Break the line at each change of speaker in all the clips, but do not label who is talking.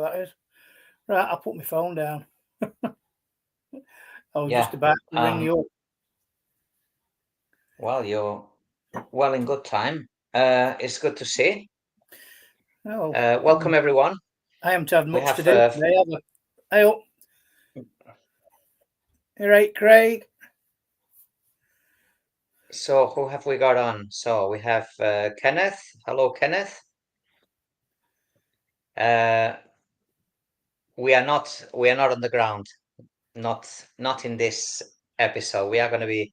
that is. Right, I'll put my phone down. I was
Yeah,
just about to ring you up.
Well, you're well in good time. It's good to see.
Oh,
Welcome, everyone.
I haven't had much
have,
to do today, have I? Hey, up. All right, Craig.
So who have we got on? So we have Kenneth. Hello, Kenneth. We are not on the ground. Not in this episode. We are going to be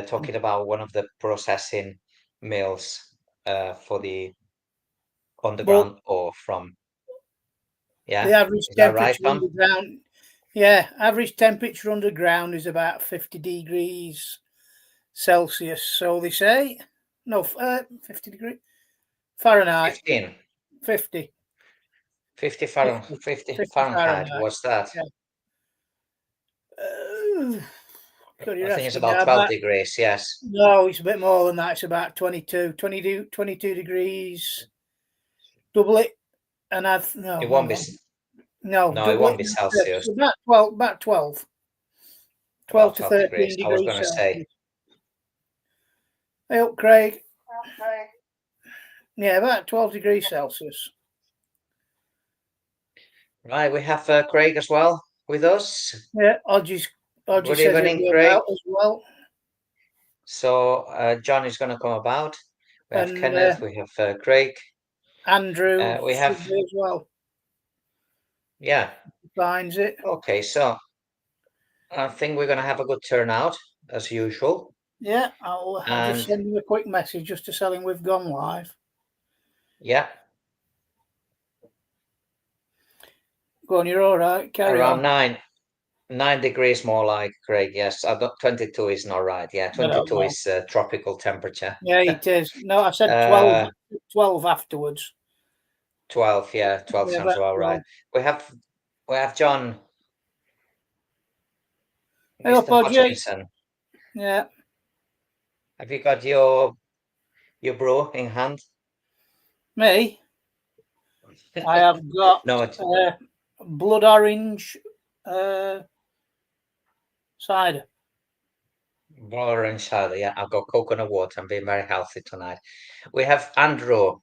talking about one of the processing mills for the underground ore from. Yeah,
the average
is that right,
temperature
Tom?
underground. Yeah, average temperature underground is about 50 degrees Celsius. So they say. No, 50 degrees Fahrenheit.
15.
50.
50 Fahrenheit. What's that?
Yeah.
I think it's about 12 degrees, yes.
No, it's a bit more than that. It's about 22 degrees. Double it, and
It won't be.
No,
it won't be Celsius.
So about 12
About
to
12
13
degrees.
degrees.
I was going to say.
Hey up, Craig. Yeah, about 12 degrees Celsius.
Right, we have Craig as well with us.
Yeah, Odgie
Good
says
evening,
he'll be
Craig.
about as well.
So John is going to come about. We have
And,
Kenneth. We have Craig.
Andrew
we have
as well.
Yeah.
Finds it.
Okay, so I think we're going to have a good turnout as usual.
Yeah, I'll just send him a quick message just to tell him we've gone live.
Yeah.
Go on, you're all right. Carry
Around
on.
9 degrees more like, Craig. Yes, 22 is not right. Yeah, 22 is tropical temperature.
Yeah, it is. No, I said 12. 12 afterwards.
12, yeah, 12 sounds about right. We have John.
Mr.
Hutchinson.
Yeah.
Have you got your brew in hand?
Me? I have got blood orange cider.
Blood orange cider, yeah. I've got coconut water. I'm being very healthy tonight. We have Andrew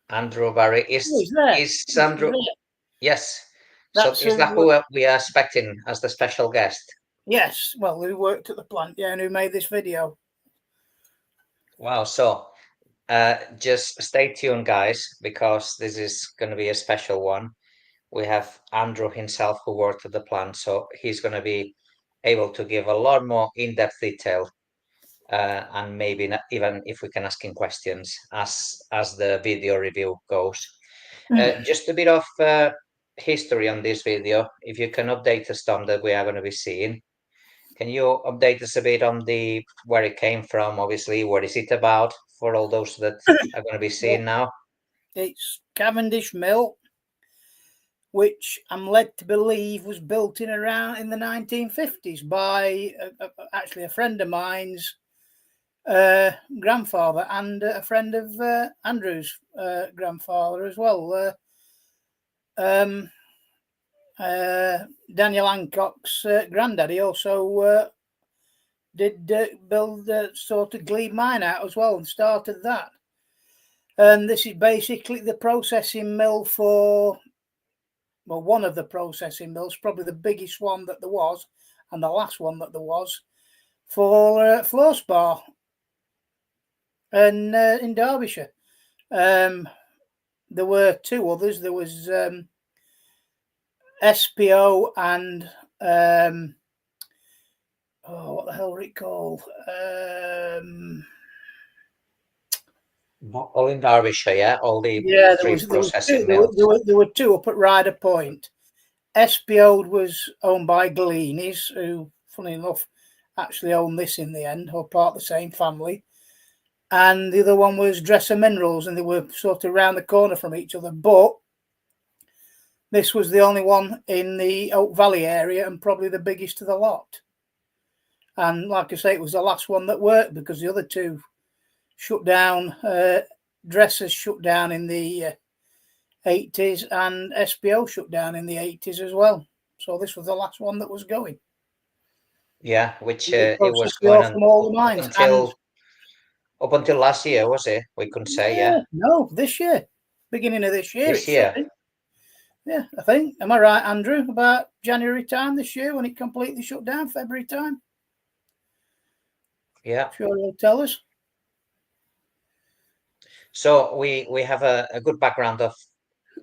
Barry. Is Andrew? Yes. So is that who we are expecting as the special guest?
Yes. Well, who worked at the plant, yeah, and who made this video.
Wow. So just stay tuned, guys, because this is going to be a special one. We have Andrew himself who worked at the plant, so he's going to be able to give a lot more in-depth detail, and maybe not, even if we can ask him questions as the video review goes. Just a bit of history on this video, if you can update us, Tom, that we are going to be seeing. Can you update us a bit on where it came from? Obviously, what is it about for all those that are going to be seeing now?
It's Cavendish Mill, which I'm led to believe was built in the 1950s by actually a friend of mine's grandfather and a friend of Andrew's grandfather as well. Daniel Hancock's granddad, he also did build sort of Glebe mine out as well and started that. And this is basically the processing mill one of the processing mills, probably the biggest one that there was and the last one that there was for Fluorspar and in Derbyshire. There were two others. There was SPO and what the hell were it called?
All in Derbyshire, yeah. All the three processing
mills. There were two up at Ryder Point. SPO was owned by Gallinis, who, funny enough, actually owned this in the end, or part of the same family. And the other one was Dresser Minerals, and they were sort of round the corner from each other. But this was the only one in the Oak Valley area and probably the biggest of the lot. And like I say, it was the last one that worked because the other two shut down. Dressers shut down in the 80s, and SBO shut down in the 80s as well. So this was the last one that was going.
Yeah, which it was
going
going
on from all the mines
up until last year, was it? We couldn't say, yeah.
No, this year, beginning of this year.
This year.
Yeah, I think. Am I right, Andrew? About January time this year when it completely shut down, February time?
Yeah.
Sure he'll tell us.
So we have a good background of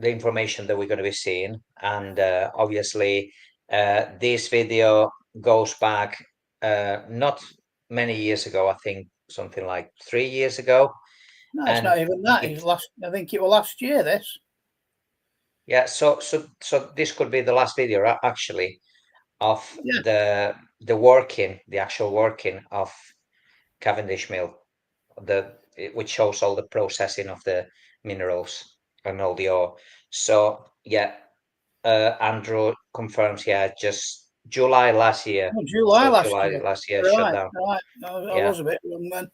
the information that we're going to be seeing. And obviously, this video goes back not many years ago, I think something like 3 years ago.
No, it's not even that. I think it was last year, this.
Yeah, so this could be the last video actually of the actual working of Cavendish Mill, which shows all the processing of the minerals and all the ore. So yeah, Andrew confirms, yeah, just July last year.
July last year.
Shut down.
Right. I was a bit wrong then.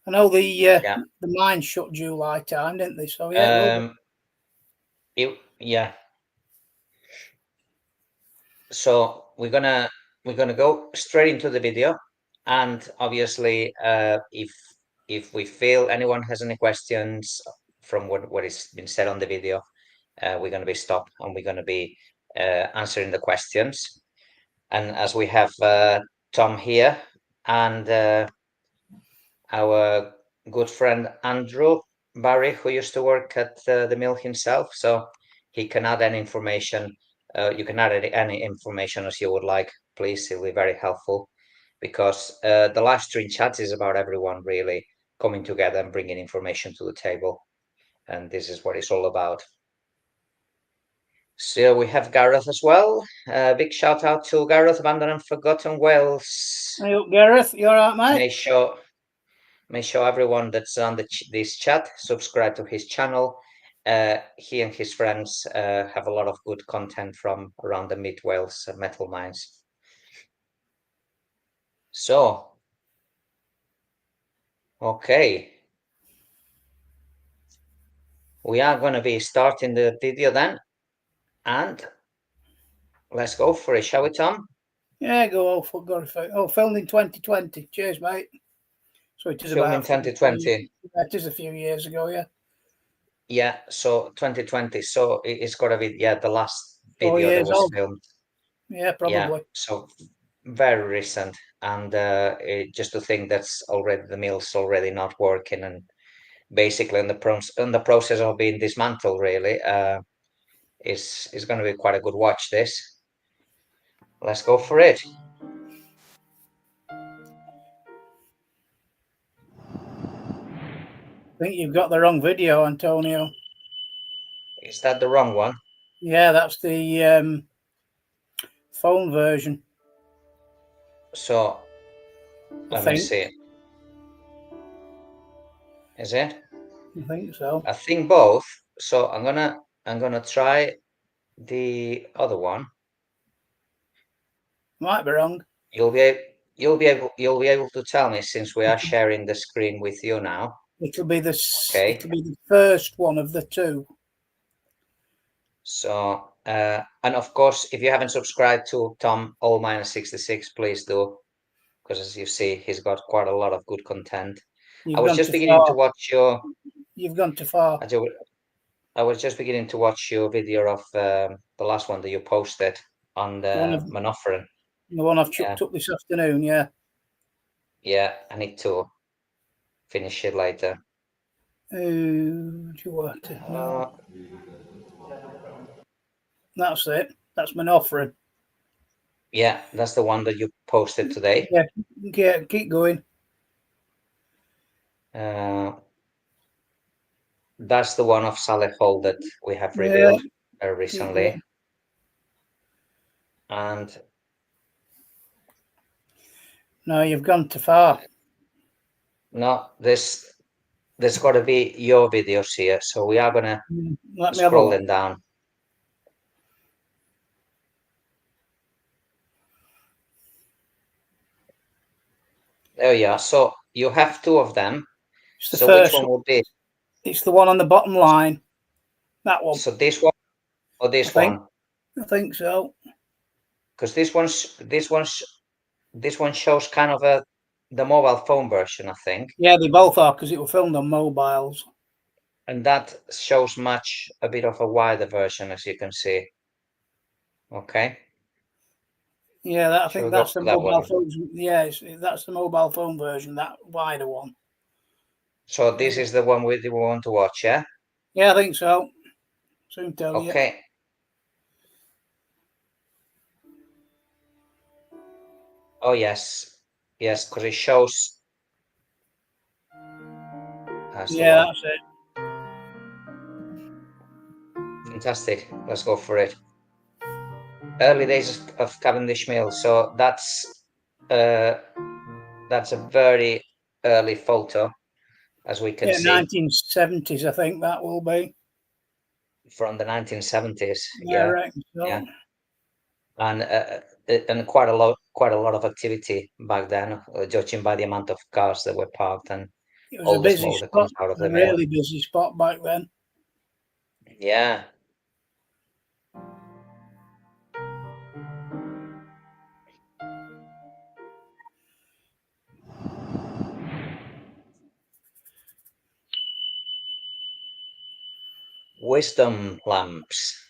I know the mine shut July time, didn't they? So yeah.
Yeah. So we're gonna go straight into the video, and obviously, if we feel anyone has any questions from what has been said on the video, we're going to be stopped and we're going to be answering the questions. And as we have Tom here and our good friend Andrew Barry, who used to work at the mill himself, so he can add any information. You can add any information as you would like, please. It'll be very helpful, because the live stream chat is about everyone really coming together and bringing information to the table, and this is what it's all about. So we have Gareth as well. Big shout out to Gareth, Abandoned and Forgotten Wales.
Hey up, Gareth, you all right, mate?
Make sure everyone that's on this chat subscribe to his channel. He and his friends have a lot of good content from around the Mid Wales metal mines. So, okay. We are going to be starting the video then, and let's go for it, shall we, Tom?
Yeah, go filmed in 2020. Cheers, mate. So it is
filmed in 2020.
That is a few years ago, yeah.
Yeah, so 2020. So it's got to be the last video that was filmed.
Yeah, probably.
Yeah, so very recent, and just to think that's already the mill's already not working and basically in the process of being dismantled. Really, is going to be quite a good watch. This. Let's go for it.
I think you've got the wrong video, Antonio.
Is that the wrong one?
Yeah, that's the phone version.
So let me see. Is it?
I think so.
I think both. So I'm gonna try the other one.
Might be wrong.
You'll be able to tell me, since we are sharing the screen with you now.
It'll be the first one of the two.
So and of course, if you haven't subscribed to Tom All-66, please do, because as you see, he's got quite a lot of good content. I was just beginning to watch your.
You've gone too far.
I was just beginning to watch your video of the last one that you posted on the Monophrin.
The one I've chucked up this afternoon, yeah.
Yeah, I need to finish it later.
Do you want to? No. That's it. That's Monophrin.
Yeah, that's the one that you posted today.
Yeah, keep going.
That's the one of Saleh Hall that we have revealed recently. And
no, you've gone too far.
No, there's got to be your videos here, so we are gonna scroll them down. There you are. So you have two of them. So which one will be?
It's the one on the bottom line. That one.
So this one or this one?
I think so.
Because this one shows kind of the mobile phone version, I think.
Yeah, they both are because it was filmed on mobiles.
And that shows much a bit of a wider version, as you can see. Okay.
Yeah, I
Shall
think
we go
that's the
for that
mobile
one?
phone. Yeah, that's the mobile phone version, that wider one.
So this is the one we want to watch, yeah?
Yeah, I think so. Soon tell you.
Okay. Oh yes, yes, because it shows. That's the
Yeah,
one.
that's it.
Fantastic. Let's go for it. Early days of Cavendish Mill. So uh, that's a very early photo, as we can
Yeah,
see,
1970s, I think that will be.
from the 1970s.
Yeah,
Yeah,
right.
yeah,
So
and quite a lot of activity back then, judging by the amount of cars that were parked and
it was a
all the
busy
smoke that
spot,
comes out of
a
the mill.
really busy spot back then.
Yeah. Wisdom lamps.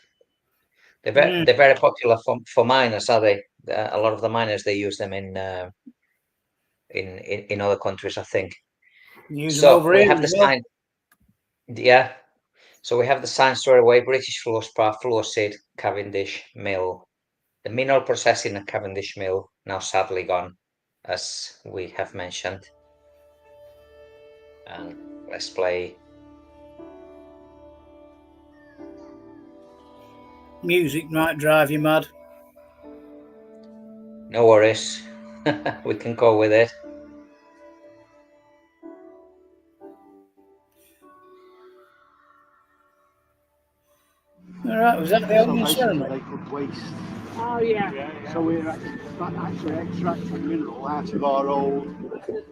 They're very popular for miners, are they? A lot of the miners, they use them in other countries, I think.
Use them
So
over
we
here
have the
as well.
sign, yeah. So we have the sign straight away: British Fluorspar, Fluorseed, Cavendish Mill. The mineral processing at Cavendish Mill now sadly gone, as we have mentioned. And let's play.
Music might drive you mad.
No worries, we can go with it.
All right, was that the opening ceremony?
They could waste.
Oh yeah.
So we're actually extracting mineral out of our old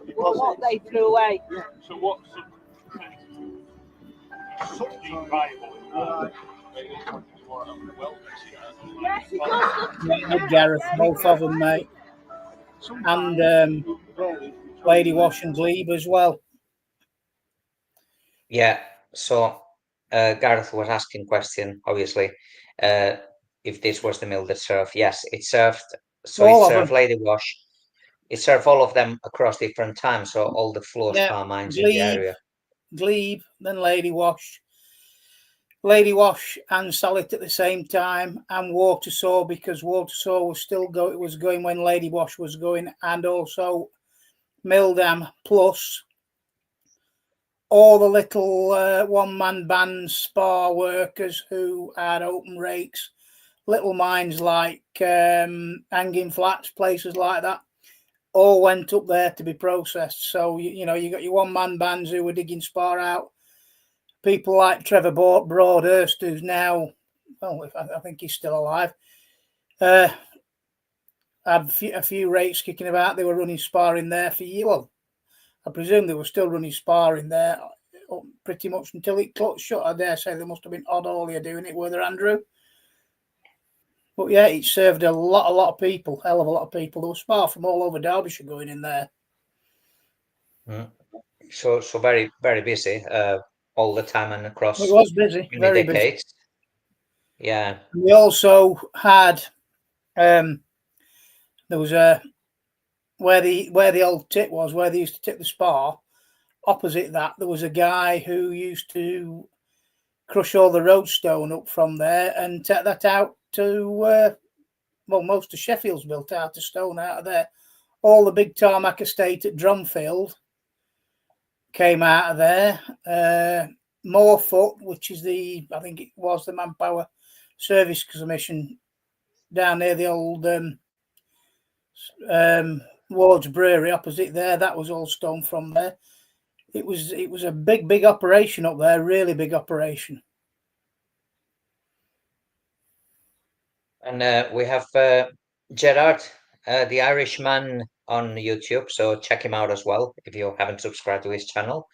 deposits.
What they threw away.
Yeah.
So what's something viable in that?
Yes, it does.
Yeah, Gareth, both of them, mate. And Lady Wash and Glebe as well.
Yeah, so Gareth was asking question, obviously, if this was the mill that served. Yes, it served. So it
All of
served
them.
Lady Wash. It served all of them across different times. So all the
Yeah,
fluorspar mines in the area.
Glebe, then Lady Wash. Lady Wash and Salit at the same time, and Watersaw, because Watersaw was still going when Lady Wash was going, and also Mildam, plus all the little one-man band spar workers who had open rakes, little mines like Hanging Flats, places like that, all went up there to be processed. So, you got your one-man bands who were digging spar out. People like Trevor Broadhurst, who's now, well, I think he's still alive, had a few rakes kicking about. They were running spar in there for years. Well, I presume they were still running spar in there pretty much until it shut. I dare say there must have been odd earlier doing it, were there, Andrew? But yeah, it served a lot of people, hell of a lot of people. There was spar from all over Derbyshire going in there.
So very, very busy all the time and across
It was busy,
many
very
decades.
busy.
Yeah.
We also had there was a where the old tip was, where they used to tip the spar. Opposite that, there was a guy who used to crush all the roadstone up from there and take that out to most of Sheffield's built out of stone out of there. All the big tarmac estate at Drumfield came out of there. Morefoot, which is I think it was the Manpower Service Commission down near the old Ward's Brewery opposite there, that was all stone from there. It was a big operation up there, really big operation.
And we have Gerard, the Irishman, on YouTube, so check him out as well if you haven't subscribed to his channel.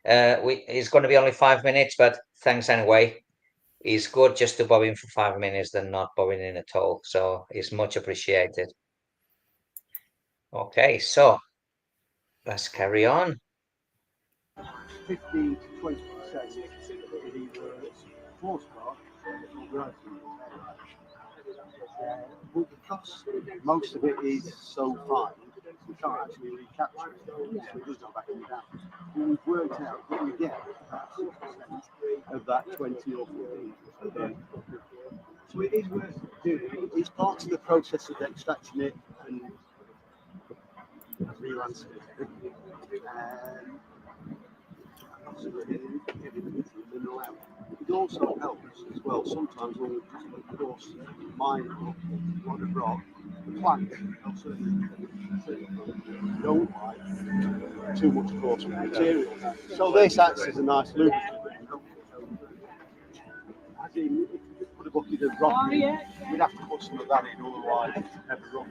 It's going to be only 5 minutes, but thanks anyway. it's good just to bob in for 5 minutes than not bobbing in at all. So it's much appreciated. Okay, so let's carry on.
15 to 20% is either Fluorspar or graphene. But because most of it is so fine, we can't actually recapture it, so it does not back it down. But we've worked out that we get about 6% of that 20 or 14. So it is worth doing. It's part of the process of extracting it and relancing it. It also helps as well. Sometimes when we just of course mine a lot of rock, the plant also don't like too much coarse material. So this acts as a nice lubricant. As in, if you just put a bucket of rock in, we'd have to put some of that in, otherwise it's never run.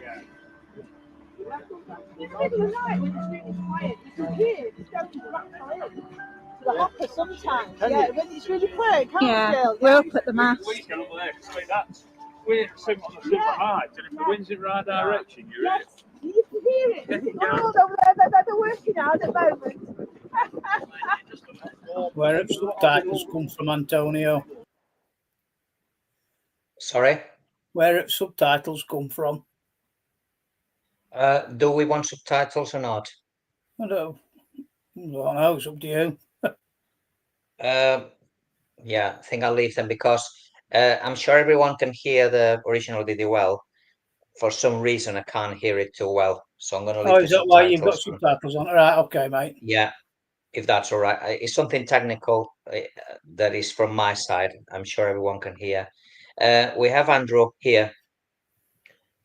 Yeah.
In the middle of the night when it's really quiet, you can hear the stones rattle in to the hopper sometimes. Yeah, when it's really quiet, can't you?
We're up at the mast.
We get over there, because that's we're on the super height, and if the wind's in the right direction, you're in it.
You can hear it. There's a world over there that they're working out at the moment.
Where have subtitles come from, Antonio?
Sorry?
Where have subtitles come from?
Do we want subtitles or not?
I don't know, it's up to you.
Yeah, I think I'll leave them because I'm sure everyone can hear the original video well. For some reason, I can't hear it too well, so I'm going to leave
Oh,
the
is that why you've got
subtitles.
subtitles on? All right, okay, mate.
Yeah, if that's all right. It's something technical that is from my side. I'm sure everyone can hear. We have Andrew here.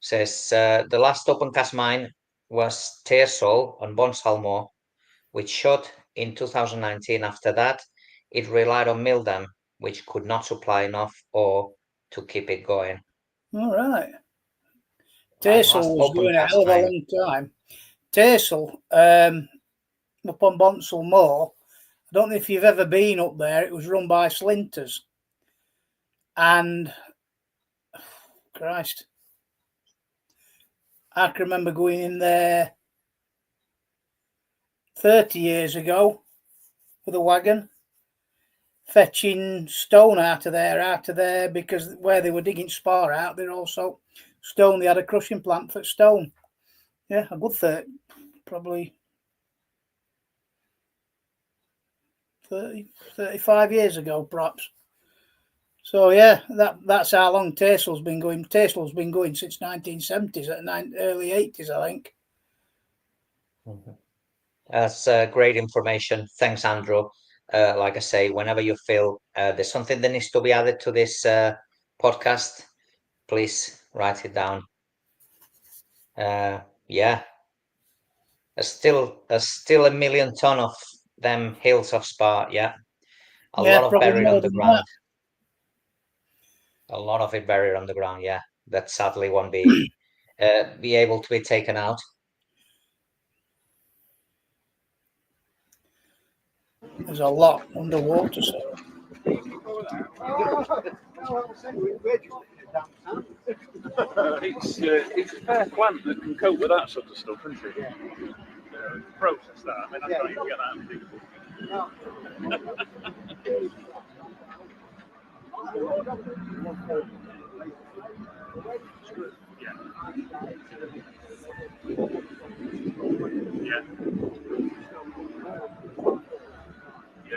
Says the last open cast mine was Tearsall on Bonsalmore, which shut in 2019. After that, it relied on mill dam, which could not supply enough ore to keep it going.
All right. Tearsall was going a hell of a long time. Tearsall, up on Bonsall Moor, I don't know if you've ever been up there, it was run by Slinters. And, Christ, I can remember going in there 30 years ago with a wagon, fetching stone out of there, because where they were digging spar out, they're also stone. They had a crushing plant for stone. Yeah, a good 30, probably 30, 35 years ago, perhaps. So yeah, that's how long Tearsall's been going. Tearsall's been going since 1970s, early 80s, I think.
That's great information. Thanks, Andrew. Like I say, whenever you feel there's something that needs to be added to this podcast, please write it down. Yeah, there's still a million ton of them hills of spar. Yeah, a lot of buried underground. A lot of it buried underground. Yeah, that sadly won't be able to be taken out.
There's a lot underwater, so.
It's a fair plant that can cope with that sort of stuff, isn't it? Yeah. Process that. I mean, I can't even get that out of people. Yeah.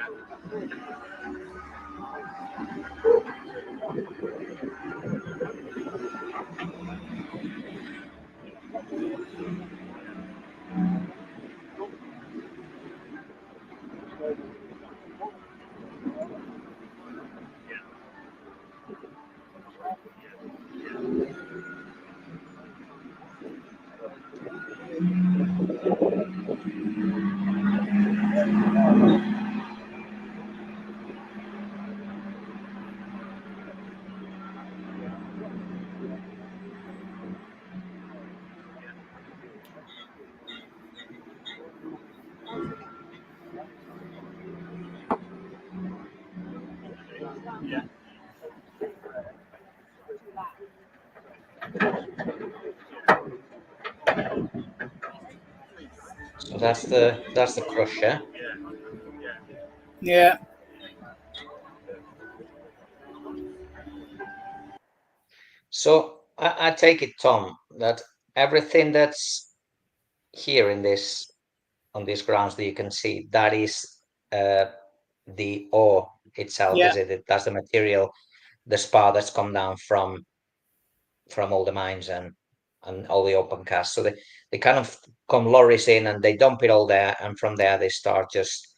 So that's the crusher.
Yeah.
So I take it, Tom, that everything that's here on these grounds that you can see, that is the ore itself,
Yeah.
is it? That's the material, the spar that's come down from all the mines and all the open cast. So they kind of come lorries in and they dump it all there, and from there they start just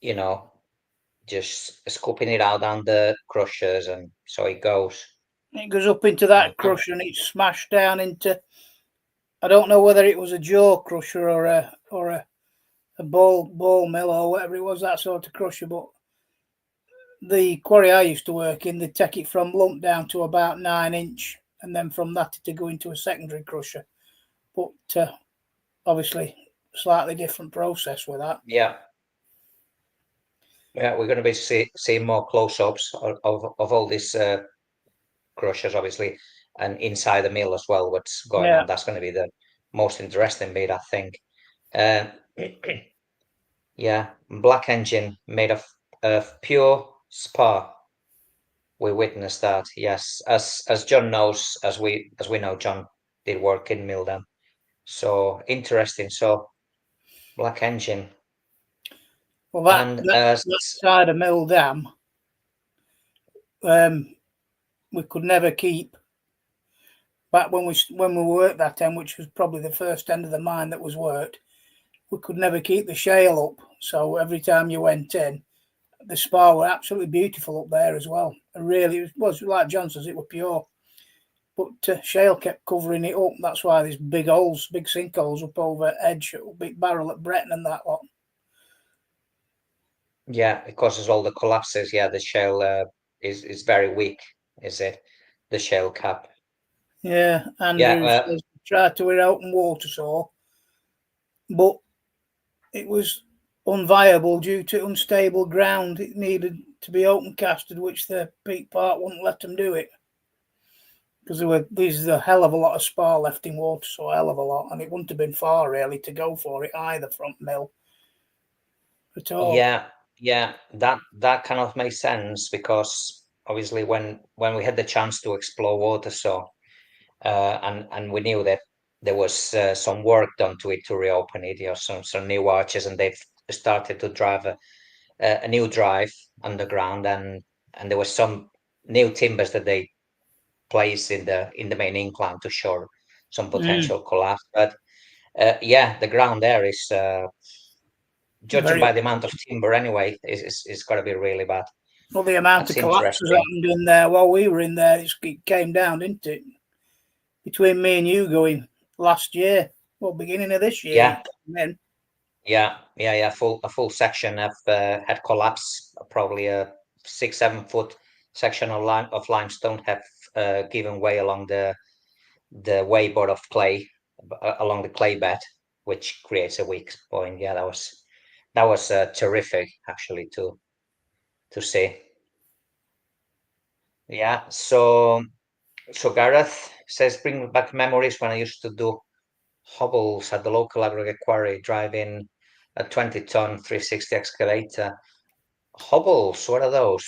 you know just scooping it out on the crushers, and so it goes.
It goes up into that crusher and it's smashed down into. I don't know whether it was a jaw crusher or a ball mill or whatever it was, that sort of crusher. But the quarry I used to work in, they take it from lump down to about 9-inch, and then from that to go into a secondary crusher. But obviously, slightly different process with that.
Yeah. Yeah, we're going to be seeing more close-ups of all these crushers, obviously, and inside the mill as well. What's going on? That's going to be the most interesting bit, I think. Yeah, black engine made of pure spar. We witnessed that. Yes, as John knows, as we know, John did work in Milldam. So interesting. So black engine.
Well, that side of Milldam, we could never keep. Back when we worked that end, which was probably the first end of the mine that was worked, we could never keep the shale up. So every time you went in, the spar were absolutely beautiful up there as well. Really, it was like John says, it was pure. But shale kept covering it up. That's why there's big holes, big sinkholes up over Edge, Big Barrel at Bretton and that lot.
Yeah, it causes all the collapses. Yeah, the shale is very weak, is it? The shale cap.
Yeah, Andrew says tried to wear open water saw, but it was unviable due to unstable ground. It needed to be open casted, which the Peak Park wouldn't let them do it. Because there's a hell of a lot of spar left in water, so a hell of a lot, and it wouldn't have been far really to go for it either from mill at all.
Yeah, that kind of makes sense, because obviously when we had the chance to explore water, so and we knew that there was some work done to it to reopen it, some new arches, and they've started to drive a new drive underground, and there was some new timbers that they placed in the main incline to show some potential collapse. But yeah, the ground there is judging by the amount of timber anyway, is got to be really bad.
Well, the amount of collapses happened in there while we were in there, it came down, didn't it? Between me and you going last year, well, beginning of this year.
Yeah. A full section have had collapsed. Probably a 6-7 foot section of limestone have given way along the wayboard of clay, along the clay bed, which creates a weak point. Yeah, that was terrific actually to see. Yeah, so Gareth says, bring back memories when I used to do hobbles at the local aggregate quarry, driving a 20-ton 360 excavator. Hobbles, what are those?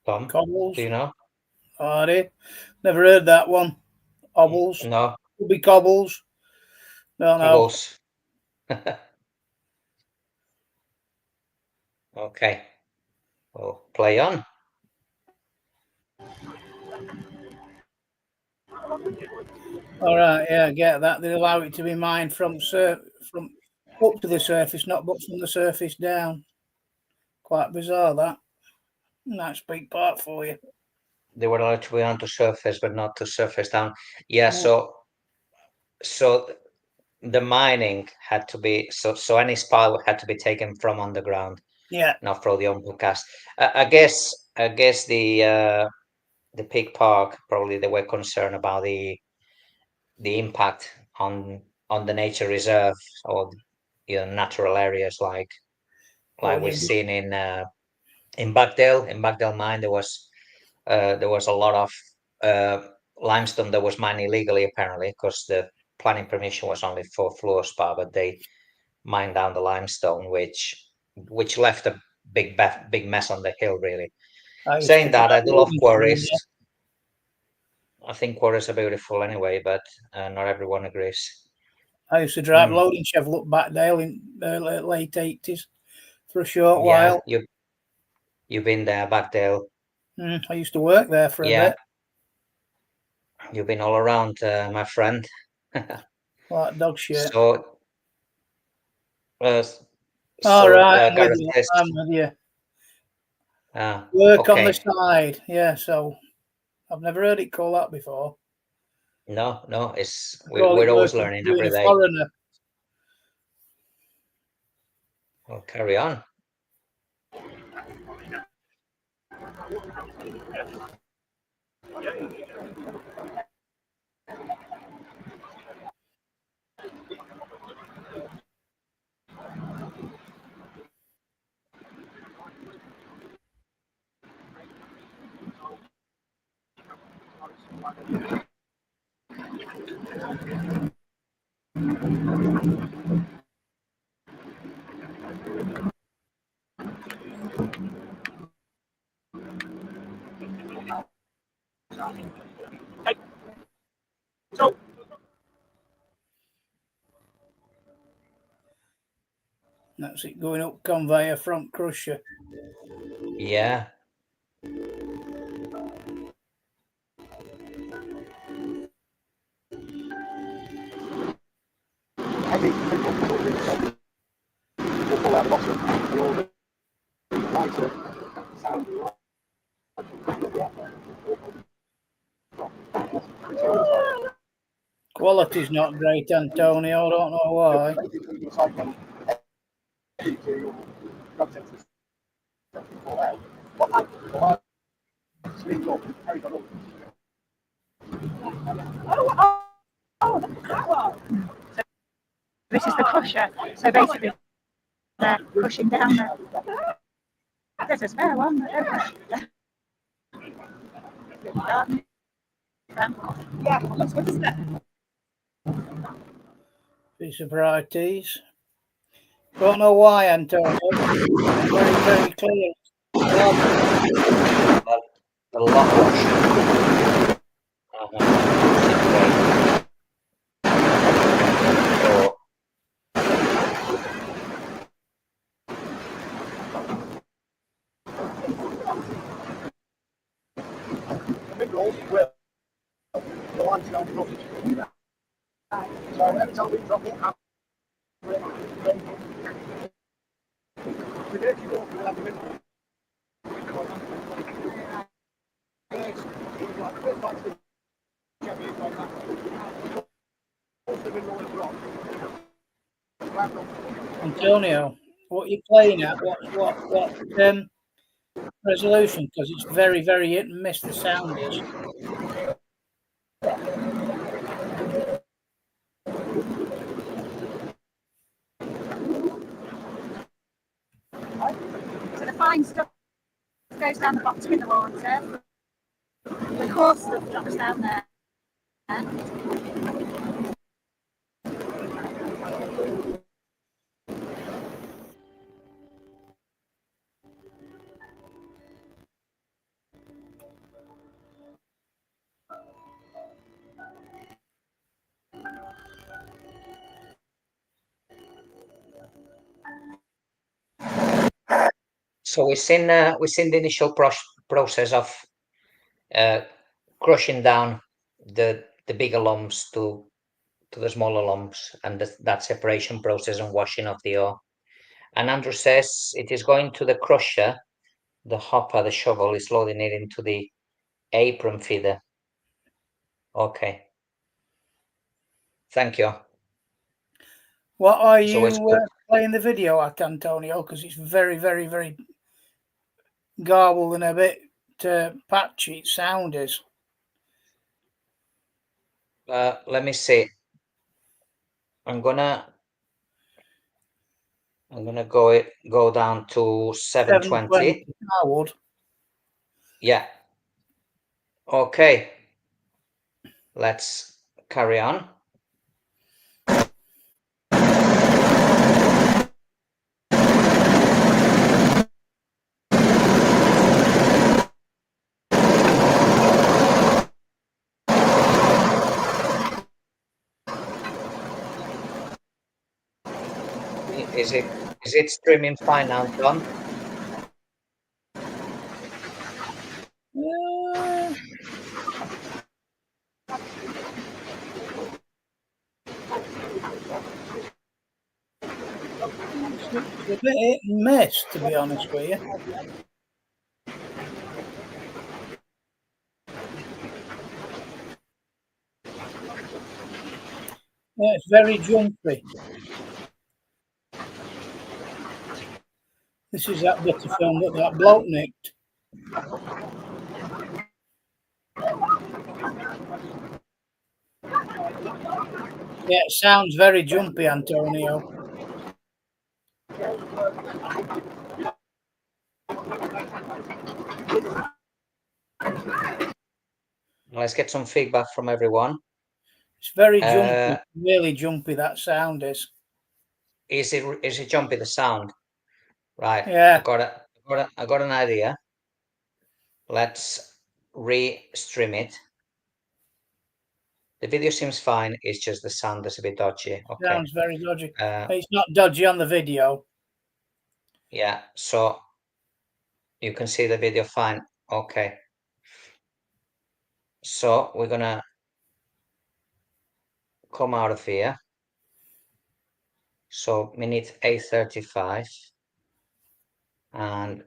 Tom,
Cobbles.
do you know?
Never heard that one. Hobbles.
No.
Could be cobbles. No.
Cobbles. Okay. Well, play on.
All right, yeah, I get that. They allow it to be mined from up to the surface, not but from the surface down. Quite bizarre, that. Nice big part for you.
They were allowed to be on to surface, but not to surface down. Yeah, so the mining had to be so any spar had to be taken from underground.
Yeah.
Not from the open cast. I guess the Peak Park, probably they were concerned about the impact on the nature reserve, or natural areas like we've seen in Bagdale. In Bagdale mine, there was there was a lot of limestone that was mined illegally, apparently, because the planning permission was only for fluorspar, but they mined down the limestone, which left a big mess on the hill, really. Saying that, I do love quarries. I think quarries are beautiful anyway, but not everyone agrees.
I used to drive loading shovel up Backdale in the late 80s for a short while.
You've been there, Backdale.
I used to work there for a bit.
You've been all around, my friend.
Like dog shit.
So,
right, I'm with you. Work on the side. Yeah, so I've never heard it called that before.
No, it's we're always learning every day.
Foreigner.
Well, carry on.
That's it, going up conveyor front crusher.
Yeah.
Quality's not great, Antonio. I don't know why.
This is the crusher. So basically, they're crushing down there. There's a spare one. Yeah, looks good, isn't it?
Piece of varieties. Don't know why, Antonio. Very, very clear.
The lock wash.
Antonio, what are you playing at? What resolution? Because it's very, very hit and miss, the sound is.
So the fine stuff goes down the bottom in the water. The coarse stuff drops down there.
So we've seen the initial process of crushing down the bigger lumps to the smaller lumps, and that separation process and washing of the ore. And Andrew says it is going to the crusher. The hopper, the shovel, is loading it into the apron feeder. Okay. Thank you.
What are you playing the video at, Antonio? Because it's very, very, very garbled and a bit patchy. Sound is.
Let me see. I'm gonna go down to 720.
I would.
Yeah. Okay, let's carry on. Is it streaming fine now, Tom?
It's a bit hit and miss, to be honest with you. Yeah, it's very jumpy. This is that bit of film that bloke nicked. Yeah, it sounds very jumpy, Antonio.
Let's get some feedback from everyone.
It's very jumpy, really jumpy. That sound is.
Is it jumpy, the sound? Right.
Yeah.
I got an idea. Let's re-stream it. The video seems fine. It's just the sound is a bit dodgy. Okay.
Sounds very dodgy. It's not dodgy on the video.
Yeah. So you can see the video fine. Okay. So we're gonna come out of here. So minute 8:35 and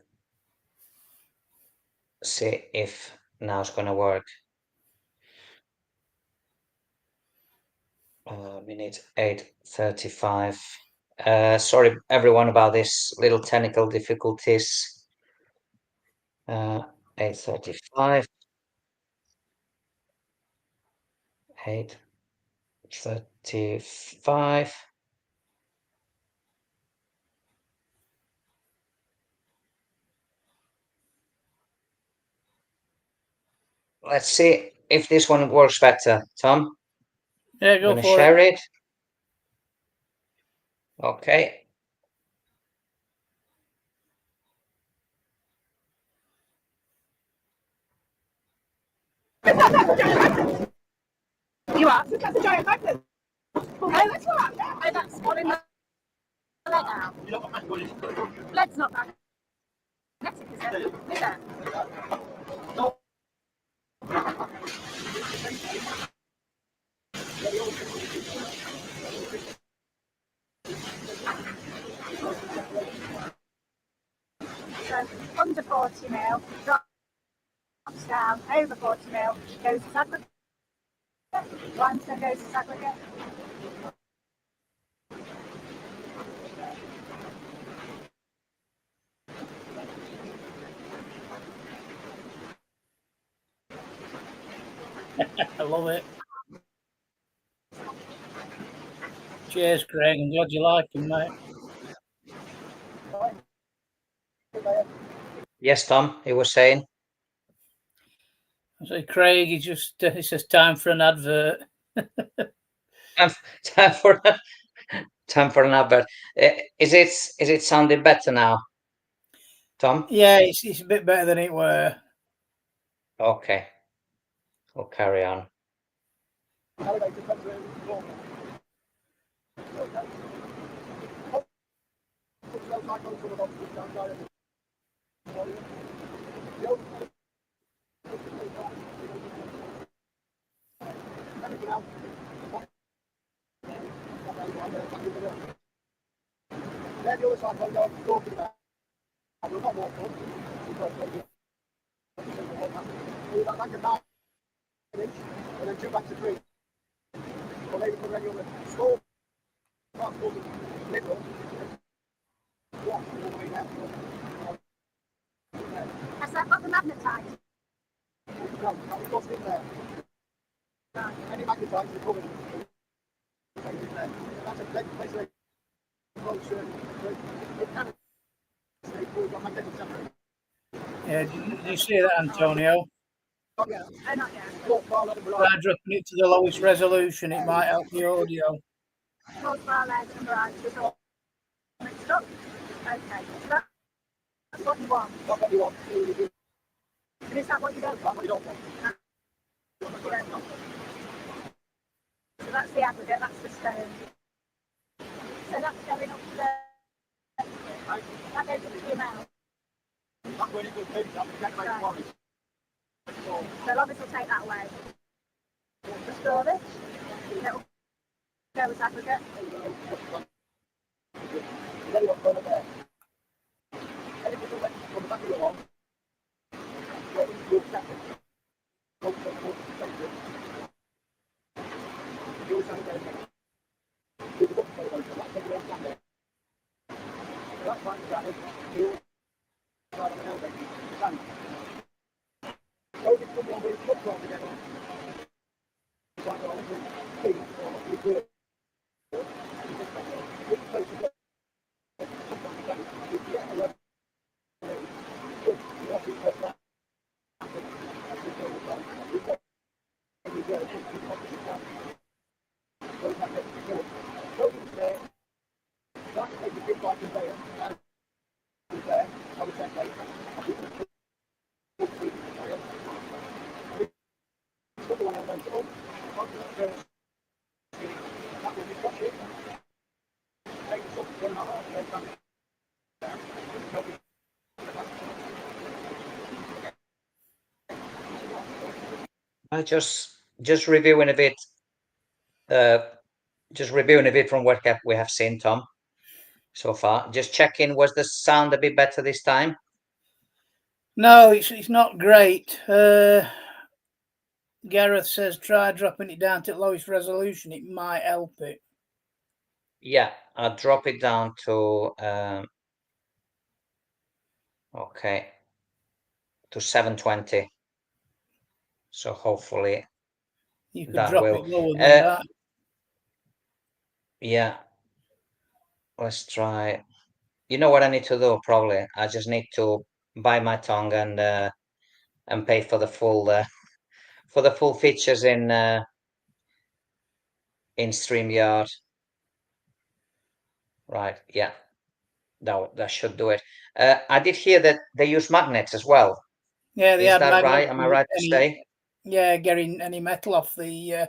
see if now it's gonna work. Minute 8:35. Sorry everyone about this little technical difficulties. 8:35. 8:35. Let's see if this one works better. Tom?
Yeah, go
I'm gonna
for
share
it.
it. Okay.
You are? That's a giant magnet. Oh, let's what? Oh, that's one in the leg now. Legs not magnetic, is it? Is it? So, under 40 mil, drops down, over 40 mil, goes to aggregate. Limestone goes to aggregate.
I love it. Cheers, Craig. I'm glad you like him, mate.
Yes, Tom, he was saying.
I say, Craig, he says time for an advert.
time for an advert. Is it sounding better now, Tom?
Yeah, it's a bit better than it were.
Okay. We'll carry on.
Has that got the magnetite?
Any magnetite is covered. That's a place where
Yeah, did you see that, Antonio?
Yeah, not yet.
Try dropping it to the lowest resolution. It might help the audio.
Fluorspar legs and varieties just all mixed up. Okay, so that's what you want. That's what you want. And is that what you don't want? What you don't want. That's what you don't want. So that's the aggregate, that's the stone. So that's going up to the... That goes up to the amount. That's when it goes big, that's the decorated one. So Lovis will take that away. Restore this. It'll go as aggregate. Then what's going there? And if it's on the back of the wall, you'll set it. You'll set it. That's fine, that is. You'll start on the elbow. Stand. Hold it from one way, look all together. Like all the feet, or you do it.
I just reviewing a bit. Just reviewing a bit from what we have seen, Tom, so far. Just checking, was the sound a bit better this time?
No, it's not great. Gareth says try dropping it down to the lowest resolution. It might help it.
Yeah, I'll drop it down to okay, to 720. So hopefully
You could
that
drop
will.
it lower than that.
Yeah, let's try. You know what I need to do? Probably I just need to bite my tongue and pay for the full features in StreamYard. Right? Yeah, that should do it. I did hear that they use magnets as well.
Yeah, they
Is
had
that
magnets.
right? Am I right to say?
Yeah, getting any metal off the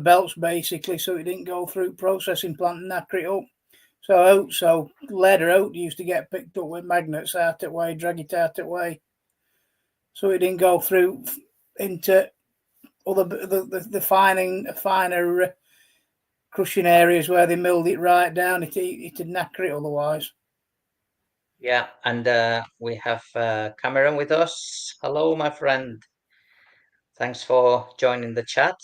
belts basically, so it didn't go through processing plant and knacker it up. So lead or oat used to get picked up with magnets out that way, drag it out that way, so it didn't go through into other the finer crushing areas where they milled it right down. It'd knacker it otherwise.
Yeah, and we have Cameron with us. Hello, my friend. Thanks for joining the chat.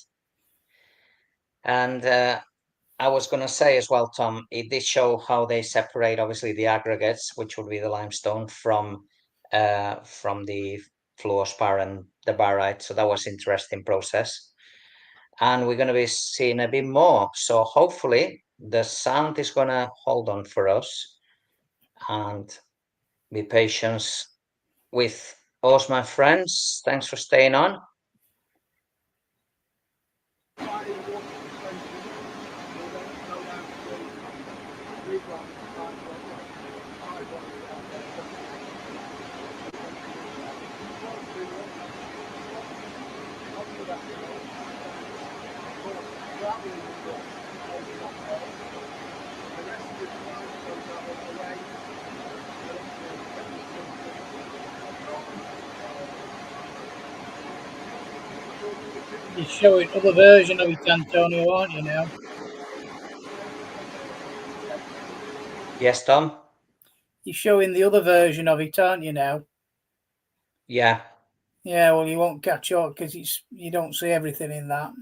And I was going to say as well, Tom, it did show how they separate, obviously, the aggregates, which would be the limestone, from the fluorspar and the barite. So that was interesting process. And we're going to be seeing a bit more. So hopefully the sound is going to hold on for us, and be patient with us, my friends. Thanks for staying on.
You're showing other version of it, Antonio, aren't you now?
Yes, Tom?
You're showing the other version of it, aren't you now?
Yeah.
Yeah, well, you won't catch up because you don't see everything in that.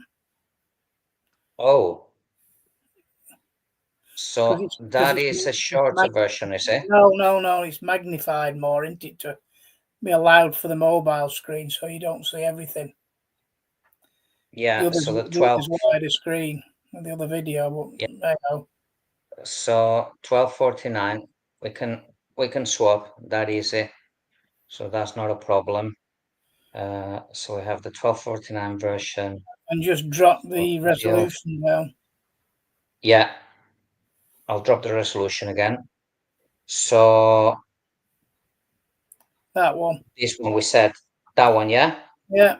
Oh. So that is a shorter version, is it?
No, it's magnified more, isn't it, to be allowed for the mobile screen, so you don't see everything.
Yeah, so the 12
is wider screen and the other video, but
yeah.
There you go.
So 1249, we can swap that easy, so that's not a problem. So we have the 1249 version.
And just drop the resolution down.
Yeah, I'll drop the resolution again. So
That one.
this one we said, that one, yeah?
Yeah.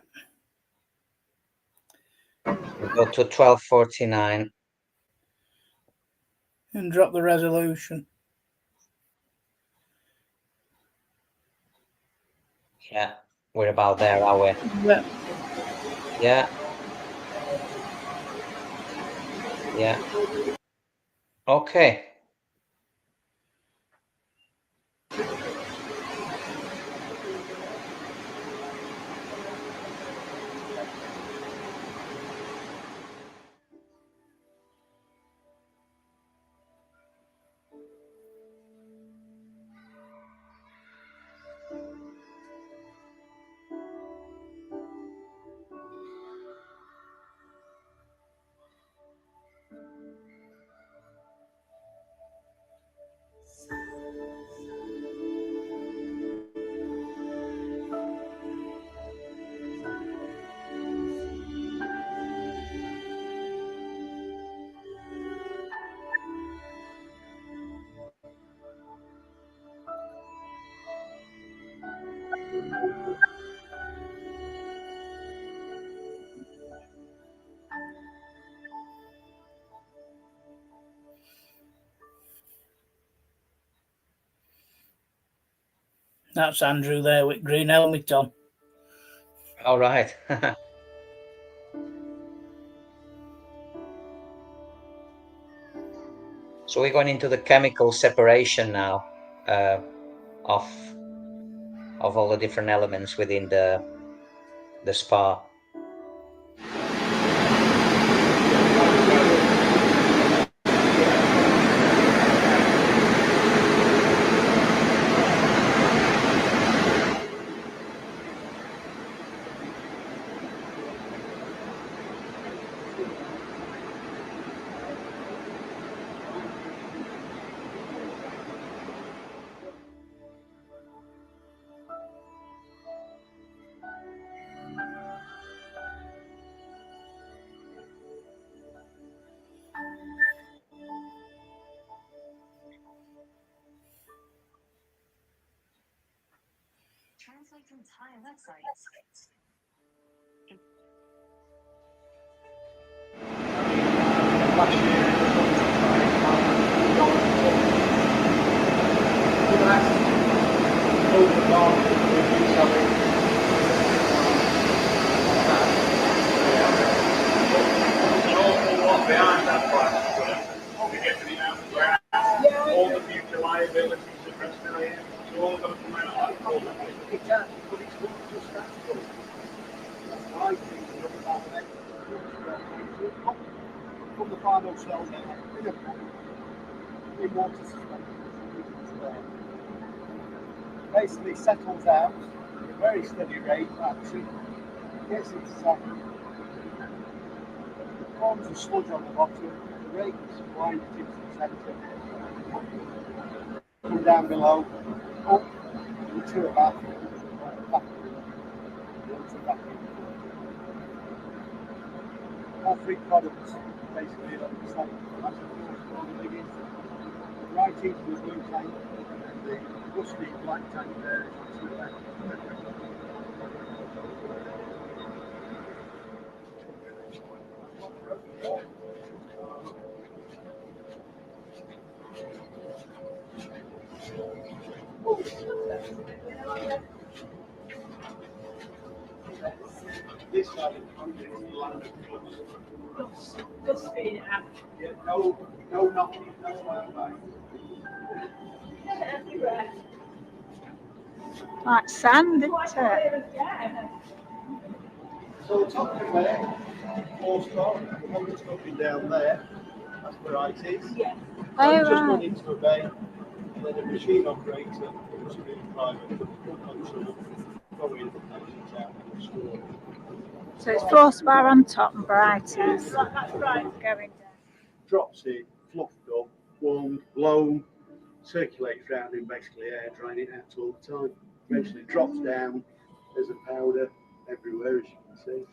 We go to 1249.
And drop the resolution.
Yeah, we're about there, are we?
Yeah.
Yeah. Yeah. Okay.
That's Andrew there with green helmet on.
All right. So we're going into the chemical separation now of all the different elements within the spa.
Translate entire websites.
Last
An awful lot behind that plan. To get to the out of the ground, all the future liabilities of restoration, it's all going to come out like gold.
It can, but it's not just that stuff. That's why I think the other part of it from the final cell down in water suspension. Basically settles out at a very steady rate, actually gets into second, forms a sludge on the bottom, the rake is wind it into the centre, come down below, up into a bath, back into back. All three products basically are the same. That's what the big is. Right into the blue tank and the rusty black tank there is to the left. This side of the country is the land of flux. Yeah, no knocking, no way.
Like sand, isn't it?
So it's up there, Fluorspar, the one that's looking down there, that's where it is.
Yeah.
So you
Oh,
just run
right.
into a bay, and then a machine operator, who's really private, will come through, go in, and out and store.
So it's Fluorspar on top and Brighties going down.
Drops in, fluffed up, warmed, blown, circulates round in basically air, drying it out all the time. Basically drops down as a powder, everywhere, as you can see.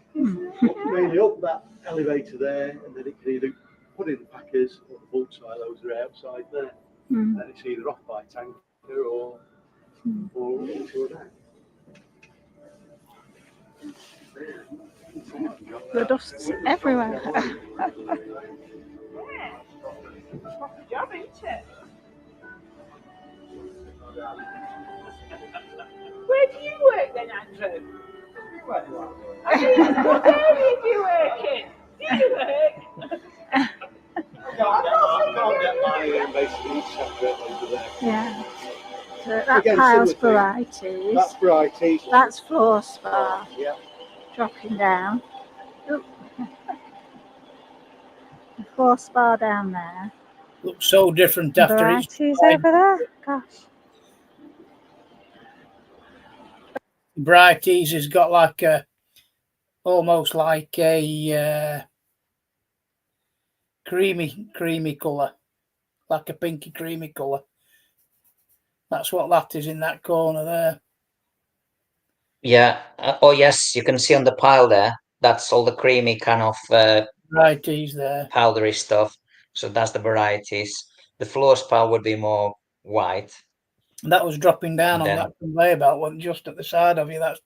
But mainly up that elevator there, and then it can either put in the packers or the bulk silos are outside there. And it's either off by tanker or into a van.
The dust's everywhere.
Proper job, isn't it? Where do you work then, Andrew? What area do you work in? Do you work?
I can't get my basically separate over there.
Yeah. So that
Again,
pile's
similar
varieties.
That's varieties.
That's Fluorspar
Yeah.
dropping down. Oop. The Fluorspar down there.
Looks so different after it's
Varieties
dried.
over there. Gosh.
Varieties has got like a, almost like a creamy colour, like a pinky creamy colour. That's what that is in that corner there.
Yeah. Oh, yes, you can see on the pile there. That's all the creamy kind of
Varieties there.
powdery stuff. So that's the varieties. The Fluorspar would be more white.
That was dropping down
And
on
then-
that conveyor belt, wasn't just at the side of you. That's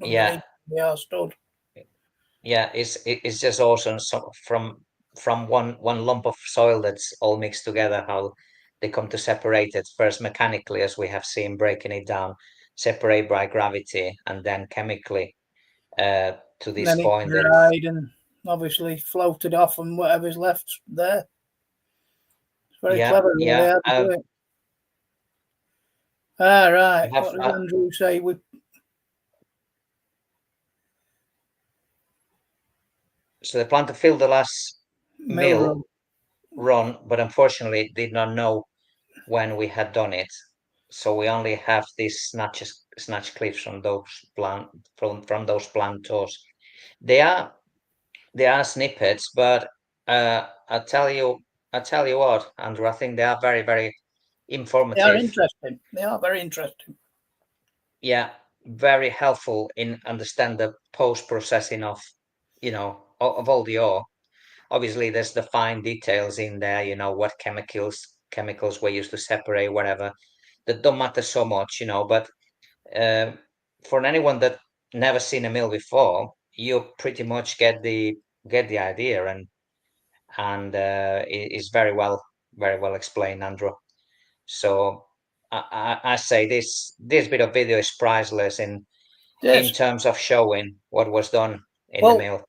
Yeah.
They are stood.
Yeah, it's just awesome. So from one lump of soil that's all mixed together, how they come to separate it first mechanically, as we have seen, breaking it down, separate by gravity, and then chemically to
And
this
then it
point. And
dried and obviously floated off, and whatever's left there. It's very
Yeah,
clever, really,
yeah,
how to do it. Ah, right.
have-
What does Andrew say?
so they plan to fill the last
Mill
mill run, but unfortunately did not know when we had done it. So we only have these snatch clips from those from those plant tours. They are snippets, but I tell you what, Andrew, I think they are very, very
They are
informative.
interesting. They are very interesting.
Yeah, very helpful in understand the post processing of, of all the ore. Obviously, there's the fine details in there, what chemicals were used to separate, whatever. That don't matter so much, but for anyone that never seen a mill before, you pretty much get the idea, and it is very well explained, Andrew. So I say this bit of video is priceless in
Yes.
terms of showing what was done in
Well,
the mill.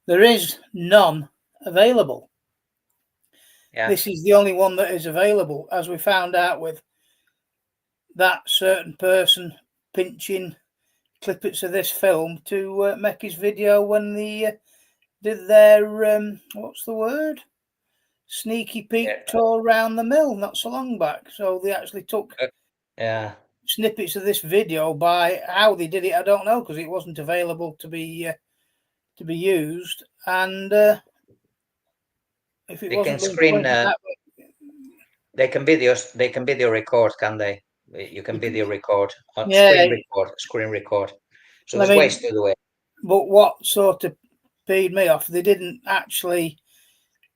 there is none available.
Yeah.
This is the only one that is available, as we found out with that certain person pinching clippets of this film to make his video when they did their what's the word? Sneaky peek tour around the mill not so long back. So they actually took snippets of this video. By how they did it, I don't know, because it wasn't available to be used. And if it
They
wasn't
can screen.
that way,
they can video record, can they? You can video record, screen record. So there's ways to do it.
But what sort of peed me off, they didn't actually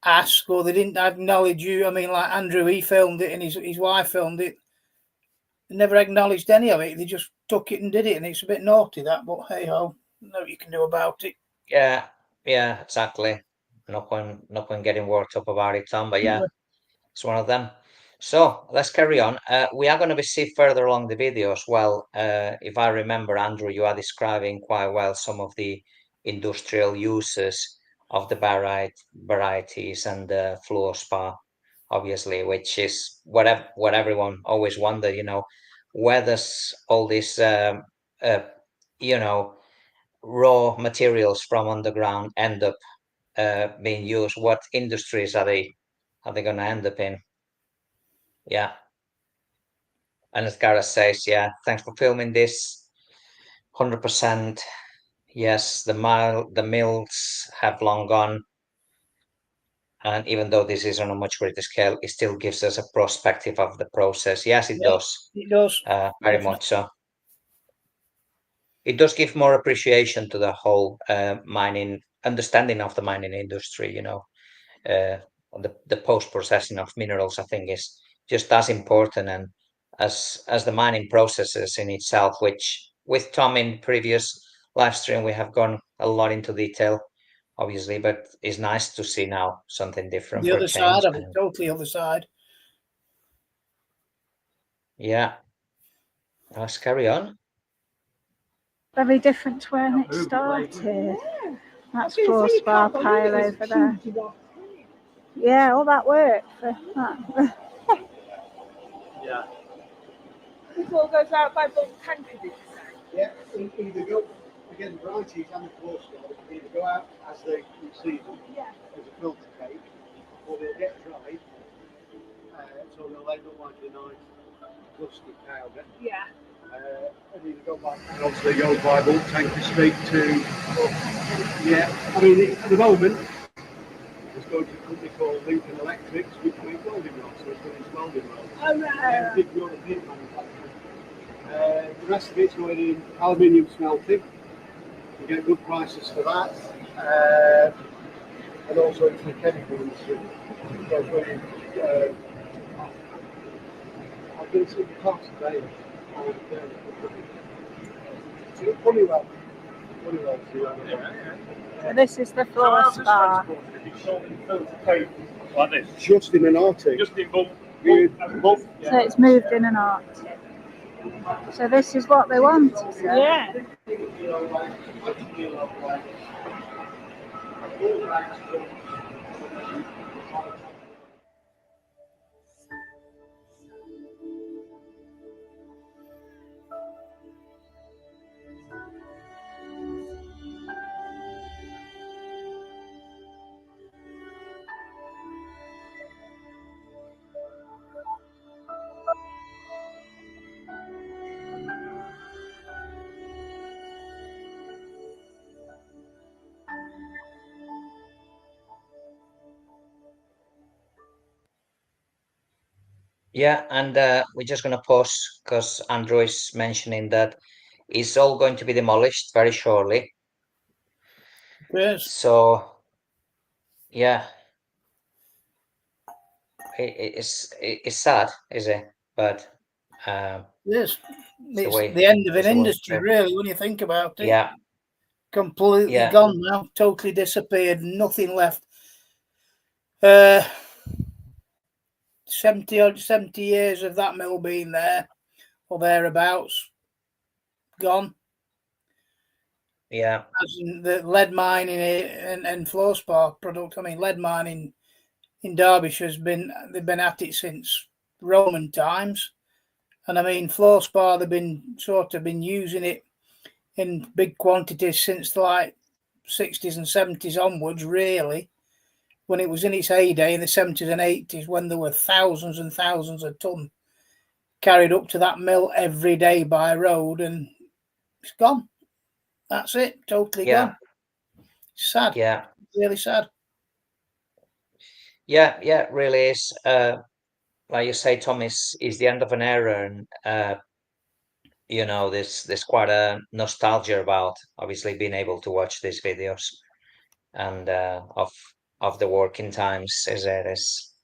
ask, or they didn't acknowledge you. I mean, like Andrew, he filmed it and his wife filmed it. They never acknowledged any of it. They just took it and did it, and it's a bit naughty, that, but hey ho, no you can do about it.
Yeah, exactly. No point getting worked up about it, Tom, but yeah, it's one of them. So let's carry on. We are going to see further along the video as well. If I remember, Andrew, you are describing quite well some of the industrial uses of the varieties and the Fluorspar, obviously, which is what everyone always wondered, where does all this, raw materials from underground end up being used? What industries are they going to end up in? Yeah. And as Gareth says, yeah, thanks for filming this. 100%. Yes, the mills have long gone. And even though this is on a much greater scale, it still gives us a perspective of the process. Yes, it does.
It does.
Very much so. it does give more appreciation to the whole mining understanding of the mining industry. The post processing of minerals, I think, is just as important and as the mining processes in itself. Which with Tom in previous live stream we have gone a lot into detail, obviously, but it's nice to see now something different
The
for
other
a change.
side of it, totally other side.
Yeah, let's carry on.
Very different to when it started. That's Fluorspar pile over there. Yeah, all that work for that.
Yeah.
This all goes out by bulk tanker, did you say?
Yeah, either go, again, the varieties and the floor scores either go out as they receive them as a filter cake, or they'll get dried, so they'll end up like a nice rusty powder.
Yeah.
And either go by, and obviously goes by bulk tanker straight to, yeah, I mean, at the moment, it's going to a company called Lincoln Electrics, which make welding rods, so it's going to welding rods.
Oh, right.
Big European manufacturer. The rest of it's going in aluminium smelting. You get good prices for that. And also into the chemical industry. So when I've done some parts today. Honeywell.
So this is the Fluorspar.
Like this.
Just in an Arctic.
Just in bulk.
So it's moved in and out. So this is what they want, is it?
Yeah.
Yeah, and we're just going to pause because Andrew is mentioning that it's all going to be demolished very shortly.
Yes.
So, yeah, it's sad, is it? But
Yes.
the
It's
way
the end of an
it's the way
industry,
to-
really, when you think about it.
Yeah,
Completely
Yeah.
gone now, totally disappeared, nothing left. 70 years of that mill being there, or thereabouts, gone.
yeah,
As in the lead mining and fluorspar product. I mean, lead mining in Derbyshire they've been at it since Roman times, and I mean fluorspar they've been using it in big quantities since the like 60s and 70s onwards, really, when it was in its heyday in the 70s and 80s, when there were thousands and thousands of ton carried up to that mill every day by road, and it's gone. That's it, totally
yeah,
gone. Sad,
yeah,
really sad.
yeah, yeah. Really is. Like you say, Tom, is the end of an era, and there's quite a nostalgia about obviously being able to watch these videos and of the working times as it is.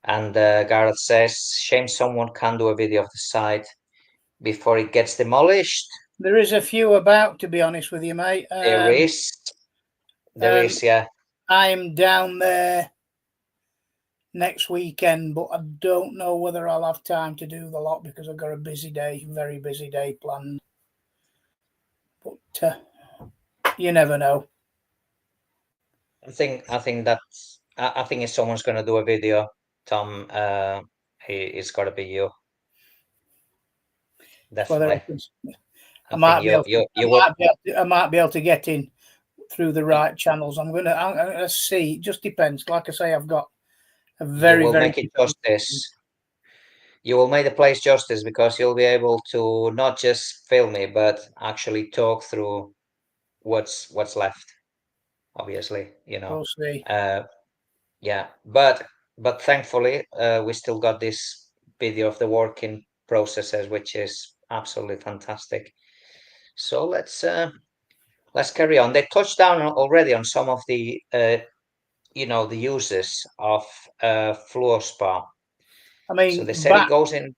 And Gareth says, shame someone can't do a video of the site before it gets demolished.
There is a few about, to be honest with you, mate.
There is, yeah.
I'm down there next weekend, but I don't know whether I'll have time to do the lot because I've got a very busy day planned. But you never know.
I think if someone's going to do a video, Tom, it's got to be you. Definitely.
I might be able to get in through the right channels. I'm gonna see. It just depends. Like I say, I've got a very
make it justice. You will make the place justice because you'll be able to not just film it, but actually talk through what's left. Obviously,
We'll see.
Yeah, but thankfully, we still got this video of the working processes, which is absolutely fantastic. So let's carry on. They touched down already on some of the the uses of fluorspar.
I mean,
So they said it goes in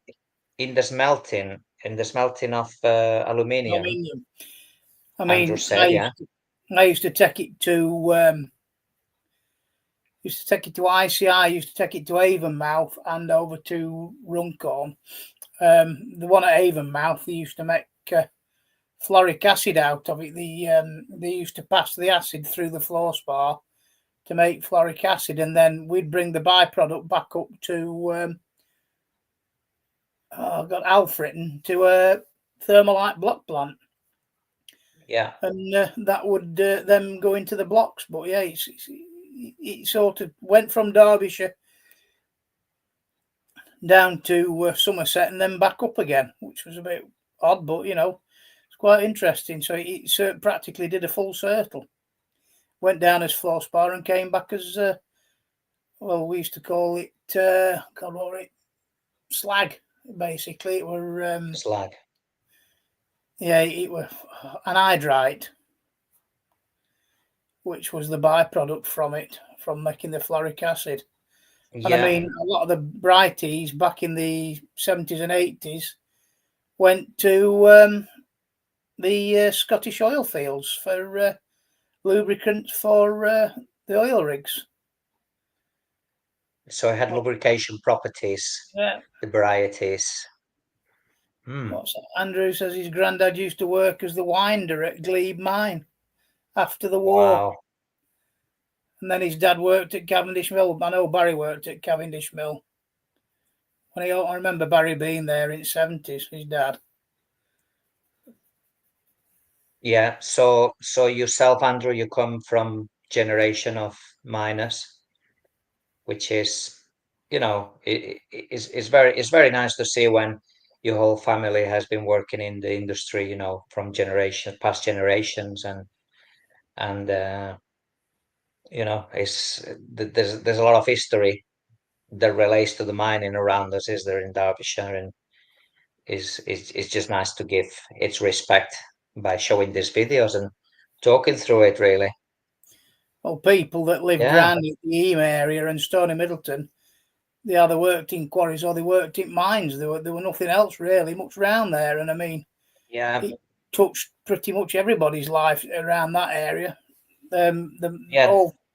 the smelting of aluminium.
I
Andrew
mean,
said,
I used to take it to ICI, used to take it to Avonmouth and over to Runcorn. The one at Avonmouth, they used to make fluoric acid out of it. They used to pass the acid through the fluorspar to make fluoric acid, and then we'd bring the byproduct back up to Alfreton to a thermalite block plant.
Yeah.
And that would then go into the blocks. But yeah, it sort of went from Derbyshire down to Somerset and then back up again, which was a bit odd, but it's quite interesting. So it practically did a full circle. Went down as fluorspar and came back as we used to call it slag. Basically, it were
slag.
Yeah, it was anhydrite, which was the byproduct from making the fluoric acid.
Yeah.
And I mean, a lot of the Brighties back in the 70s and 80s went to the Scottish oil fields for lubricants for the oil rigs.
So it had lubrication properties.
Yeah.
The varieties.
Andrew says his granddad used to work as the winder at Glebe Mine after the war.
Wow.
And then his dad worked at Cavendish Mill. I know Barry worked at Cavendish Mill. I remember Barry being there in the 70s, his dad.
Yeah. So yourself, Andrew, you come from generation of miners, which is, it's very nice to see when your whole family has been working in the industry, from past generations, and there's a lot of history that relates to the mining around us, is there, in Derbyshire, and it's just nice to give its respect by showing these videos and talking through it, really.
Well, people that lived around the Eam area and Stony Middleton, they either worked in quarries or they worked in mines. There were nothing else really much around there, and I mean, it touched pretty much everybody's life around that area.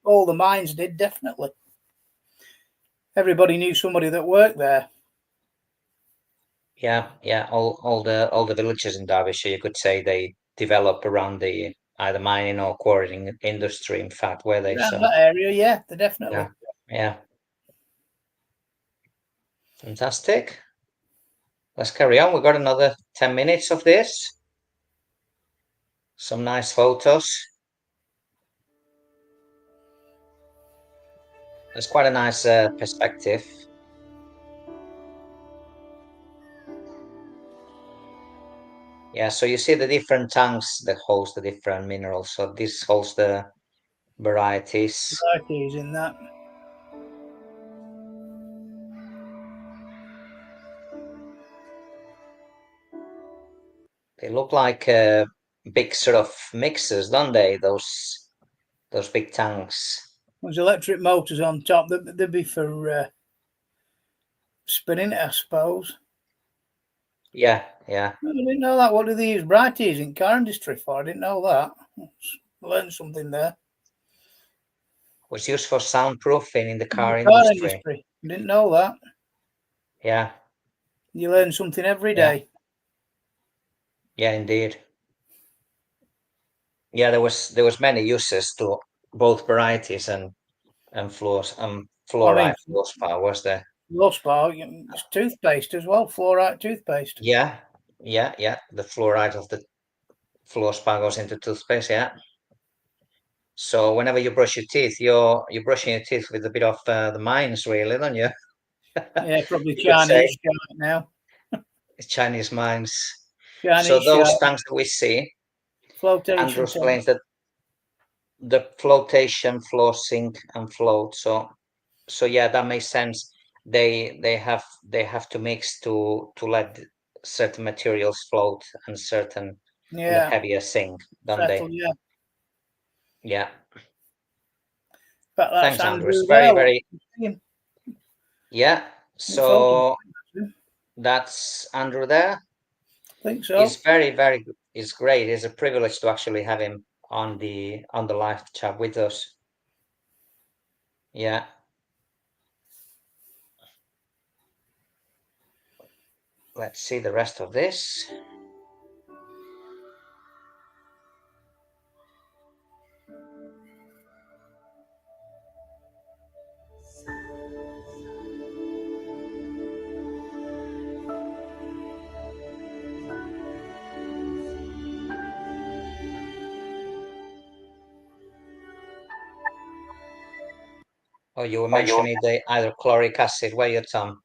All the mines did, definitely. Everybody knew somebody that worked there.
Yeah. All the villages in Derbyshire, you could say, they develop around the either mining or quarrying industry. In fact, where they
around that area, yeah, they definitely.
Yeah. Fantastic. Let's carry on. We've got another 10 minutes of this. Some nice photos. It's quite a nice perspective. Yeah, so you see the different tanks that holds the different minerals. So this holds the varieties.
Varieties in that.
They look like big sort of mixers, don't they? Those big tanks.
There's electric motors on top. They'd be for spinning it, I suppose.
Yeah.
I didn't know that. What do they use Brighties in car industry for? I didn't know that. Learned something there.
Was used for soundproofing in the car industry.
I didn't know that.
Yeah.
You learn something every day.
Yeah, indeed. Yeah, there was many uses to both varieties and fluorite fluorspar, was there?
Fluorspar, it's toothpaste as well, fluorite toothpaste.
Yeah. The fluoride of the fluorspar goes into toothpaste, yeah. So whenever you brush your teeth, you're brushing your teeth with a bit of the mines, really, don't you?
Yeah, probably Chinese now.
It's Chinese mines.
Chinese
so those tanks that we see,
flotation.
Andrew explains that the flotation, flow, sink, and float. So yeah, that makes sense. They have to mix to let certain materials float and certain and a
Yeah,
heavier zinc, don't
settle,
they?
yeah.
Yeah.
But that's
Thanks, Andrew.
Andrew
It's very,
there.
very.
Him.
Yeah.
It's photo,
So
I
that's Andrew there.
think so.
He's very, very. It's great. It's a privilege to actually have him on the live chat with us. Yeah. Let's see the rest of this. Oh, you were mentioning the hydrochloric acid. Where you, Tom?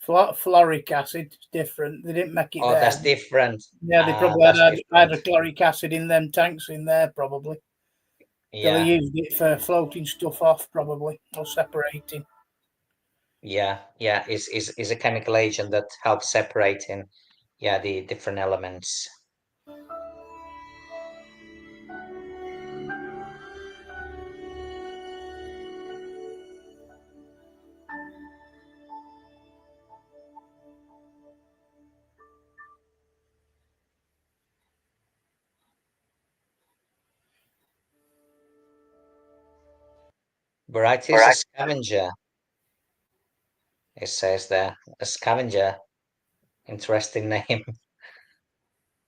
Floric acid is different. They didn't make it
Oh,
there.
that's different.
Yeah, they probably
That's
had
different.
hydrochloric acid in them tanks in there, probably.
Yeah.
They used it for floating stuff off, probably, or separating.
Yeah. Is a chemical agent that helps separating, the different elements. Variety is a scavenger. It says there, a scavenger. Interesting name.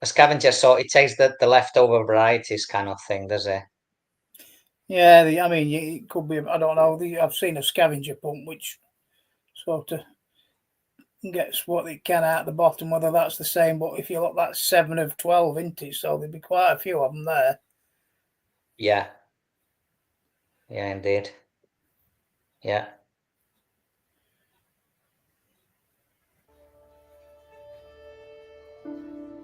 A scavenger, so it takes the leftover varieties kind of thing, does it?
Yeah, I mean, it could be, I don't know. I've seen a scavenger pump which sort of gets what it can out the bottom, whether that's the same. But if you look, that's 7 of 12, isn't it? So there'd be quite a few of them there.
Yeah. Yeah, indeed. Yeah.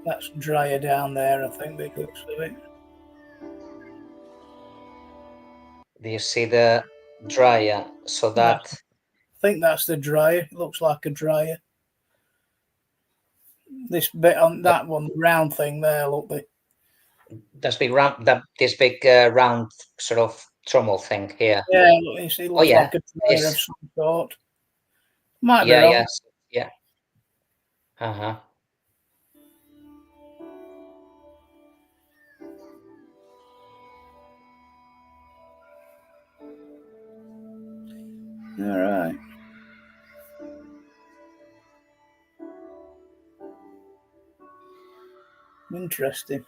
That's drier down there, I think, big looks of it.
Do you see the dryer? So that
I think that's the dryer. It looks like a dryer. This bit on that one, the round thing there, look.
this big round, this big round sort of trommel thing here.
Yeah, it looks
yeah,
like a dryer of
this.
some sort. Might be
Yeah,
wrong.
yes, yeah. Uh-huh.
All right. Interesting.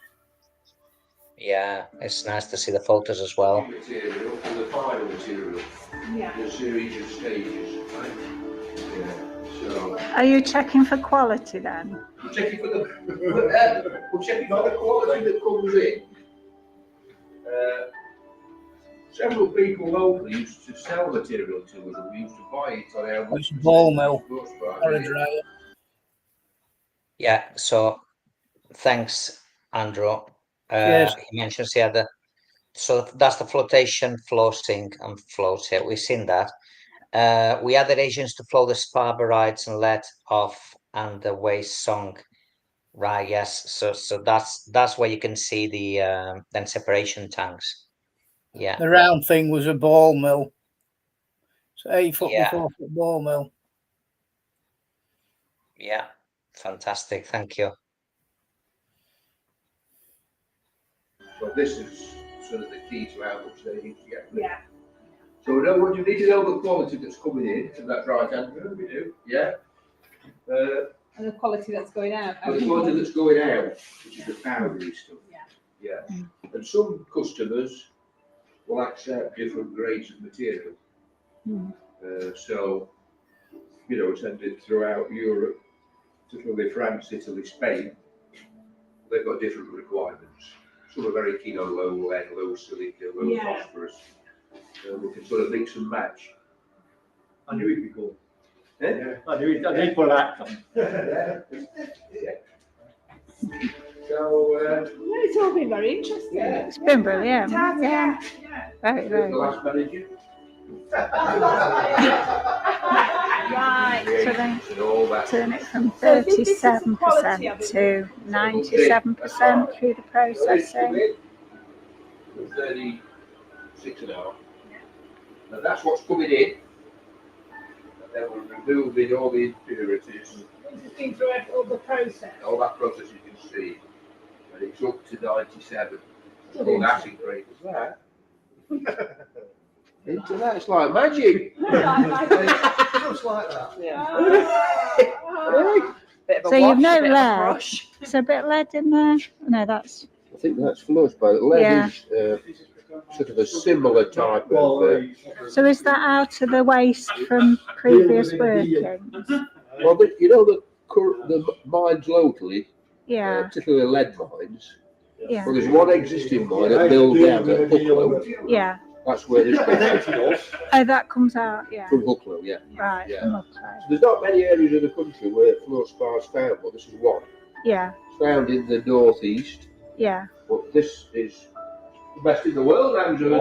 Yeah, it's nice to see the photos as well.
Material for the final material.
Yeah.
The series of stages, right? Yeah. So
Are you checking for quality then?
we're checking for the we're checking for the quality that comes in. Several people locally used to sell material to us, and we used to buy it on our
It's a ball mill
Fluorspar,
or a
yeah.
dryer.
Yeah, so thanks, Andrew.
Cheers.
He mentions here so that's the flotation, flow sink, and float here. We've seen that. We added agents to flow the spar barites and let off and the waste sunk. Right, yes. So that's where you can see the then separation tanks. Yeah.
The round thing was a ball mill. It's 8 foot
Yeah.
by 4 foot ball mill.
Yeah. Fantastic. Thank you.
So this is sort of the key to how much they need to get.
Yeah.
So we know what you need to know the quality that's coming in, and that's right, Andrew. We do, yeah.
And the quality that's going out.
And the quality that's going out, which is the powdery stuff.
Yeah.
Yeah. And some customers will accept different grades of material. So, send it throughout Europe, particularly France, Italy, Spain. They've got different requirements. Some are very keen on low lead, low silica, low phosphorus. We can sort of mix and match.
I knew it'd be cool.
Yeah.
I did put that on.
Yeah. So,
It's all been very interesting.
yeah.
It's been brilliant. Yeah. Very,
The
very good.
last manager.
Right.
So they
and all that.
turn it from
So this is the quality
37%
of it.
to 97% through the processing.
36 an hour. Now that's what's coming in. And then we're removing all the impurities,
This has been through all the process.
all that process you can see. And it's up to 97. It's called acid break as that. Into that, it's like magic. Just like that.
So you've no lead. There's a bit of lead in there. No, that's
I think that's Fluorspar. Lead
Yeah.
is sort of a similar type of.
so. Is that out of the waste from previous workings?
Well, you know the mines locally,
Yeah,
particularly lead mines.
yeah,
Well, there's one existing mine at Mill down at Bucklow.
yeah.
That's where this comes from.
Oh, that comes out. Yeah,
From Bucklow, yeah.
right.
Yeah.
From Bucklow.
So there's not many areas of the country where Fluorspar is found, but this is one.
Yeah,
It's found in the northeast,
yeah.
but this is the best in the world, Andrew.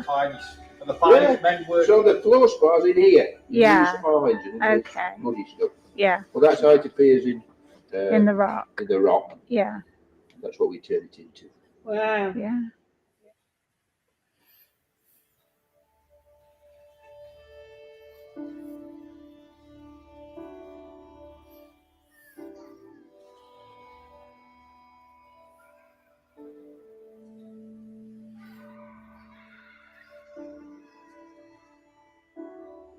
Finest. And the finest men work.
So the Fluorspar's in here.
Yeah.
These mines and this
Okay.
muddy stuff.
Yeah,
Well, that's how it appears in
in the rock.
in the rock.
Yeah,
That's what we turn it into.
Wow.
yeah.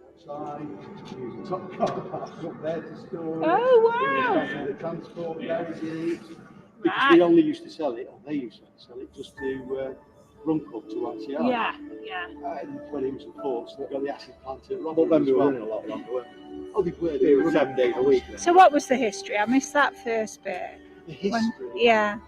Outside, use the top car park up there to store it.
Oh, wow.
And the transport goes in it. Because
Right.
we only used to sell it, or they used to sell it just to Runcorn to ICR.
Yeah, yeah.
And when it was in ports, they got the acid plant at
But
Rotherham
then
as
we were
well.
running a lot longer, weren't we?
Oh, they were.
It was 7 days a week.
So what was the history? I missed that first bit.
The
When,
history.
yeah.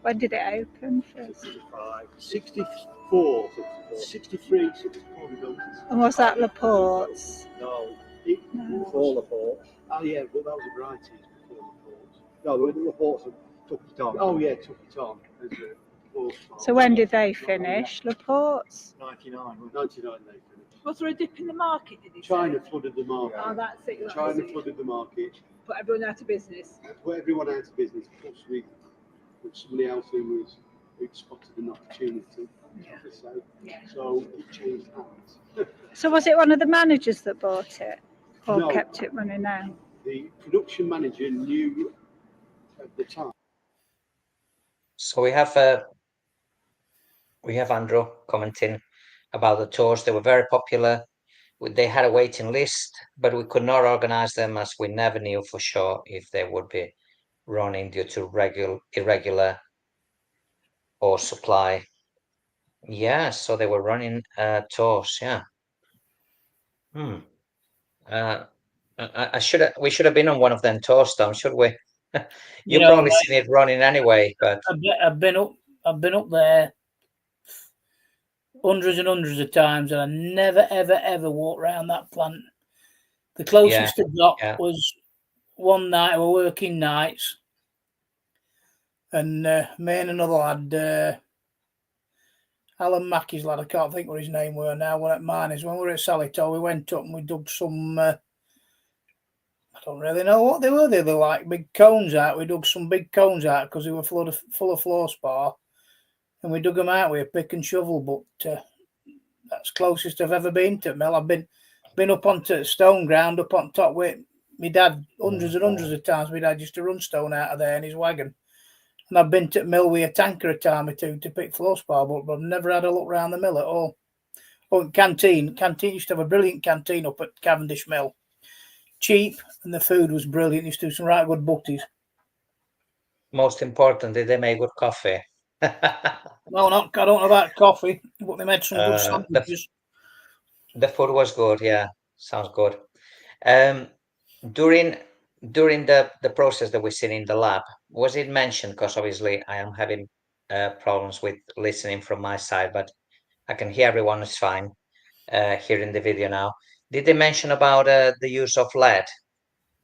When did it open first?
65.
64, 63, 64 we built it.
And was that Laporte's?
No,
It
No.
was-
all the ports.
Oh yeah, but that was a variety before the ports.
No, the reports took it on.
Oh yeah, took it on as a port.
So when did they finish? Laporte's?
99. wasn't it?
99 they finished.
Was there a dip in the market, did he say?
China flooded the market.
Oh, that's it. That's
China
it.
flooded the market.
Put everyone out of business.
Put everyone out of business. Plus with somebody else who'd spotted an opportunity.
Yeah.
So,
Yeah.
so it changed hands.
So was it one of the managers that bought it? Or
No.
kept it running now?
The production manager knew at the time.
So we have Andrew commenting about the tours. They were very popular. They had a waiting list, but we could not organize them as we never knew for sure if they would be running due to irregular ore supply. Yeah, so they were running tours. Yeah. We should have been on one of them tours, Tom, should we? You've
know,
probably seen it running anyway, but
I've been up there hundreds and hundreds of times, and I never ever walked around that plant. The closest I got was one night. We were working nights, and me and another lad, Alan Mackey's lad, I can't think what his name were now. One at Miners, when we were at Salito, we went up and we dug some. I don't really know what they were. They were like big cones out. We dug some big cones out because they were full of fluorspar, and we dug them out with a pick and shovel. But that's closest I've ever been to Mill. I've been up onto stone ground, up on top with my dad hundreds and hundreds of times. My dad used to run stone out of there in his wagon. And I've been to Mill with a tanker a time or two to pick fluorspar, but I've never had a look round the mill at all. Oh, canteen used to have a brilliant canteen up at Cavendish Mill. Cheap, and the food was brilliant. Used to do some right good butties.
most importantly, they make good coffee.
No, I don't know about coffee, but they made some good sandwiches.
The food was good. Yeah, sounds good. During the process that we seen in the lab, was it mentioned? Because obviously I am having problems with listening from my side, but I can hear everyone is fine here in the video now. Did they mention about the use of lead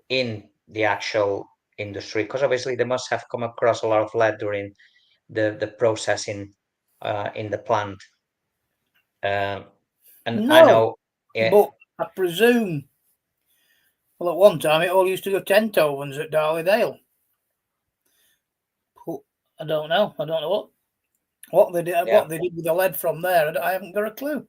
in the actual industry? Because obviously they must have come across a lot of lead during the processing in the plant. And
No,
I know.
but I presume. Well, at one time it all used to go Tentovens at Darley-Dale. But I don't know. I don't know what they did.
Yeah.
What they did with the lead from there. I haven't got a clue.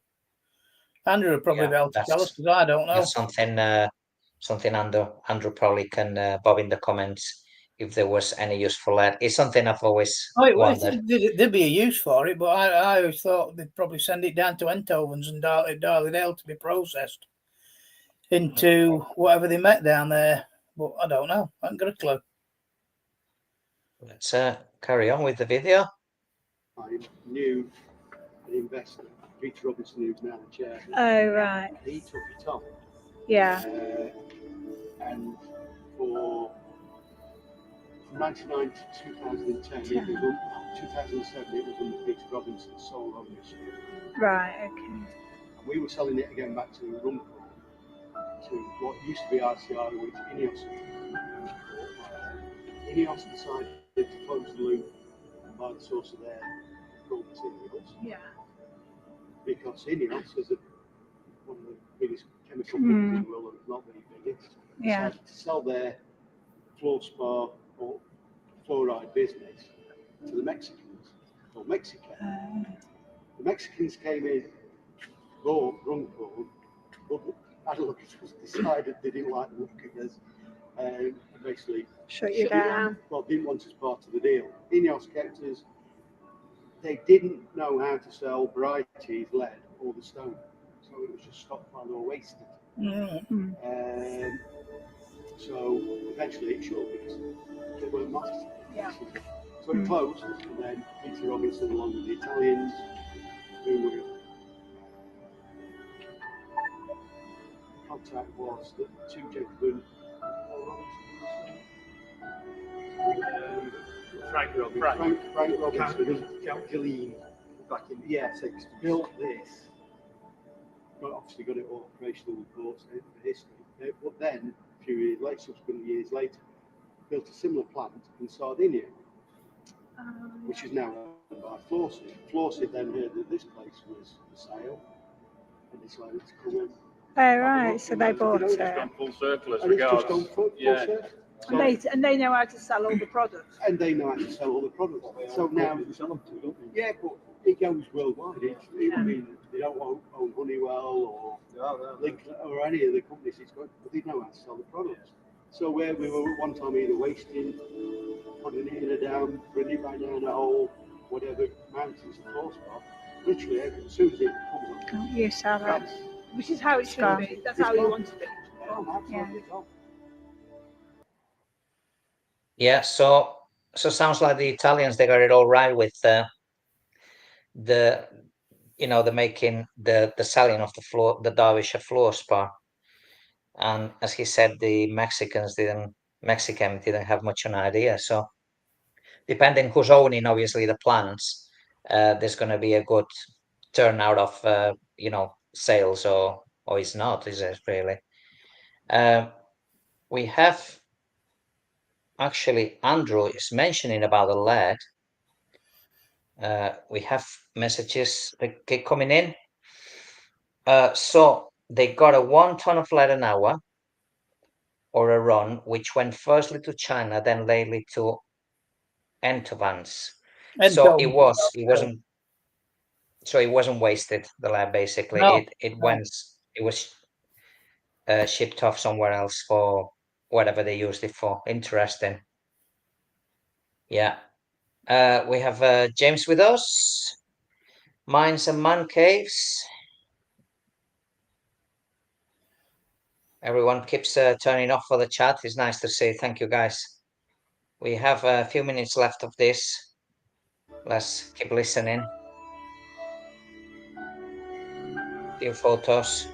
Andrew will probably be able to tell us because I don't know.
That's something Andrew probably can bob in the comments if there was any use for lead. It's something I've always wondered.
There'd be a use for it, but I always thought they'd probably send it down to Entovens and Darley-Dale to be processed into whatever they met down there. But I don't know. I haven't got a clue.
Let's carry on with the video.
I knew an investor, Peter Robinson, who's now the chair.
Oh, right.
He took it on.
Yeah.
And for 1999 to 2010, 2007, it was under Peter Robinson's sole ownership.
Right, okay.
And we were selling it again back to Runcorn, to what used to be RCR, which Ineos decided to close the loop and buy the source of their raw materials.
Yeah.
Because Ineos is one of the biggest chemical companies in the world, if not the biggest, decided to sell their Fluorspar or fluoride business to the Mexicans, or Mexico. The Mexicans came in, bought Runcorn, but had a look at us, decided they didn't like the look at us, and basically
shut you down.
Well, didn't want us part of the deal. Ineos kept us. They didn't know how to sell varieties, lead, or the stone, so it was just stockpiled or wasted. So eventually it shut because they weren't marketing.
Yeah.
So it closed, and then Peter Robinson, along with the Italians, who were contact was that two gentlemen, Frank Robinson, Gilleen, back in the 60s, built this. Obviously got it all operational reports for history. But then, a few years later, subsequent years later, built a similar plant in Sardinia, which is now owned by Fluorspar. Fluorspar then heard that this place was for sale and decided to come in.
Oh, right, so they bought it.
It's gone full circle as
And it's
regards.
just gone full circle.
And they know how to sell all the products.
And they know how to sell all the products. So now, yeah, but it goes worldwide. I mean, they don't own Honeywell or Lincoln or any of the companies it's got, but they know how to sell the products. So where we were at one time either wasting, putting it in a dam, bringing it back down a hole, whatever, mountains of Fluorspar, literally as soon as it comes up,
You sell it.
Which is how it should be. That's how you want to be.
Yeah, so sounds like the Italians, they got it all right with the making the selling of the Derbyshire Fluorspar. And as he said, the Mexicans didn't have much an idea. So depending who's owning obviously the plants, there's gonna be a good turnout of sales or it's not, is it really? We have actually Andrew is mentioning about the lead. We have messages that keep coming in. So they got a 1 ton of lead an hour or a run, which went firstly to China, then lately to Entovans. So it wasn't wasted, the lead basically.
No,
it was shipped off somewhere else for whatever they used it for. Interesting. Yeah. We have James with us. Mines and Man Caves. Everyone keeps turning off for the chat. It's nice to see. Thank you, guys. We have a few minutes left of this. Let's keep listening. Few photos.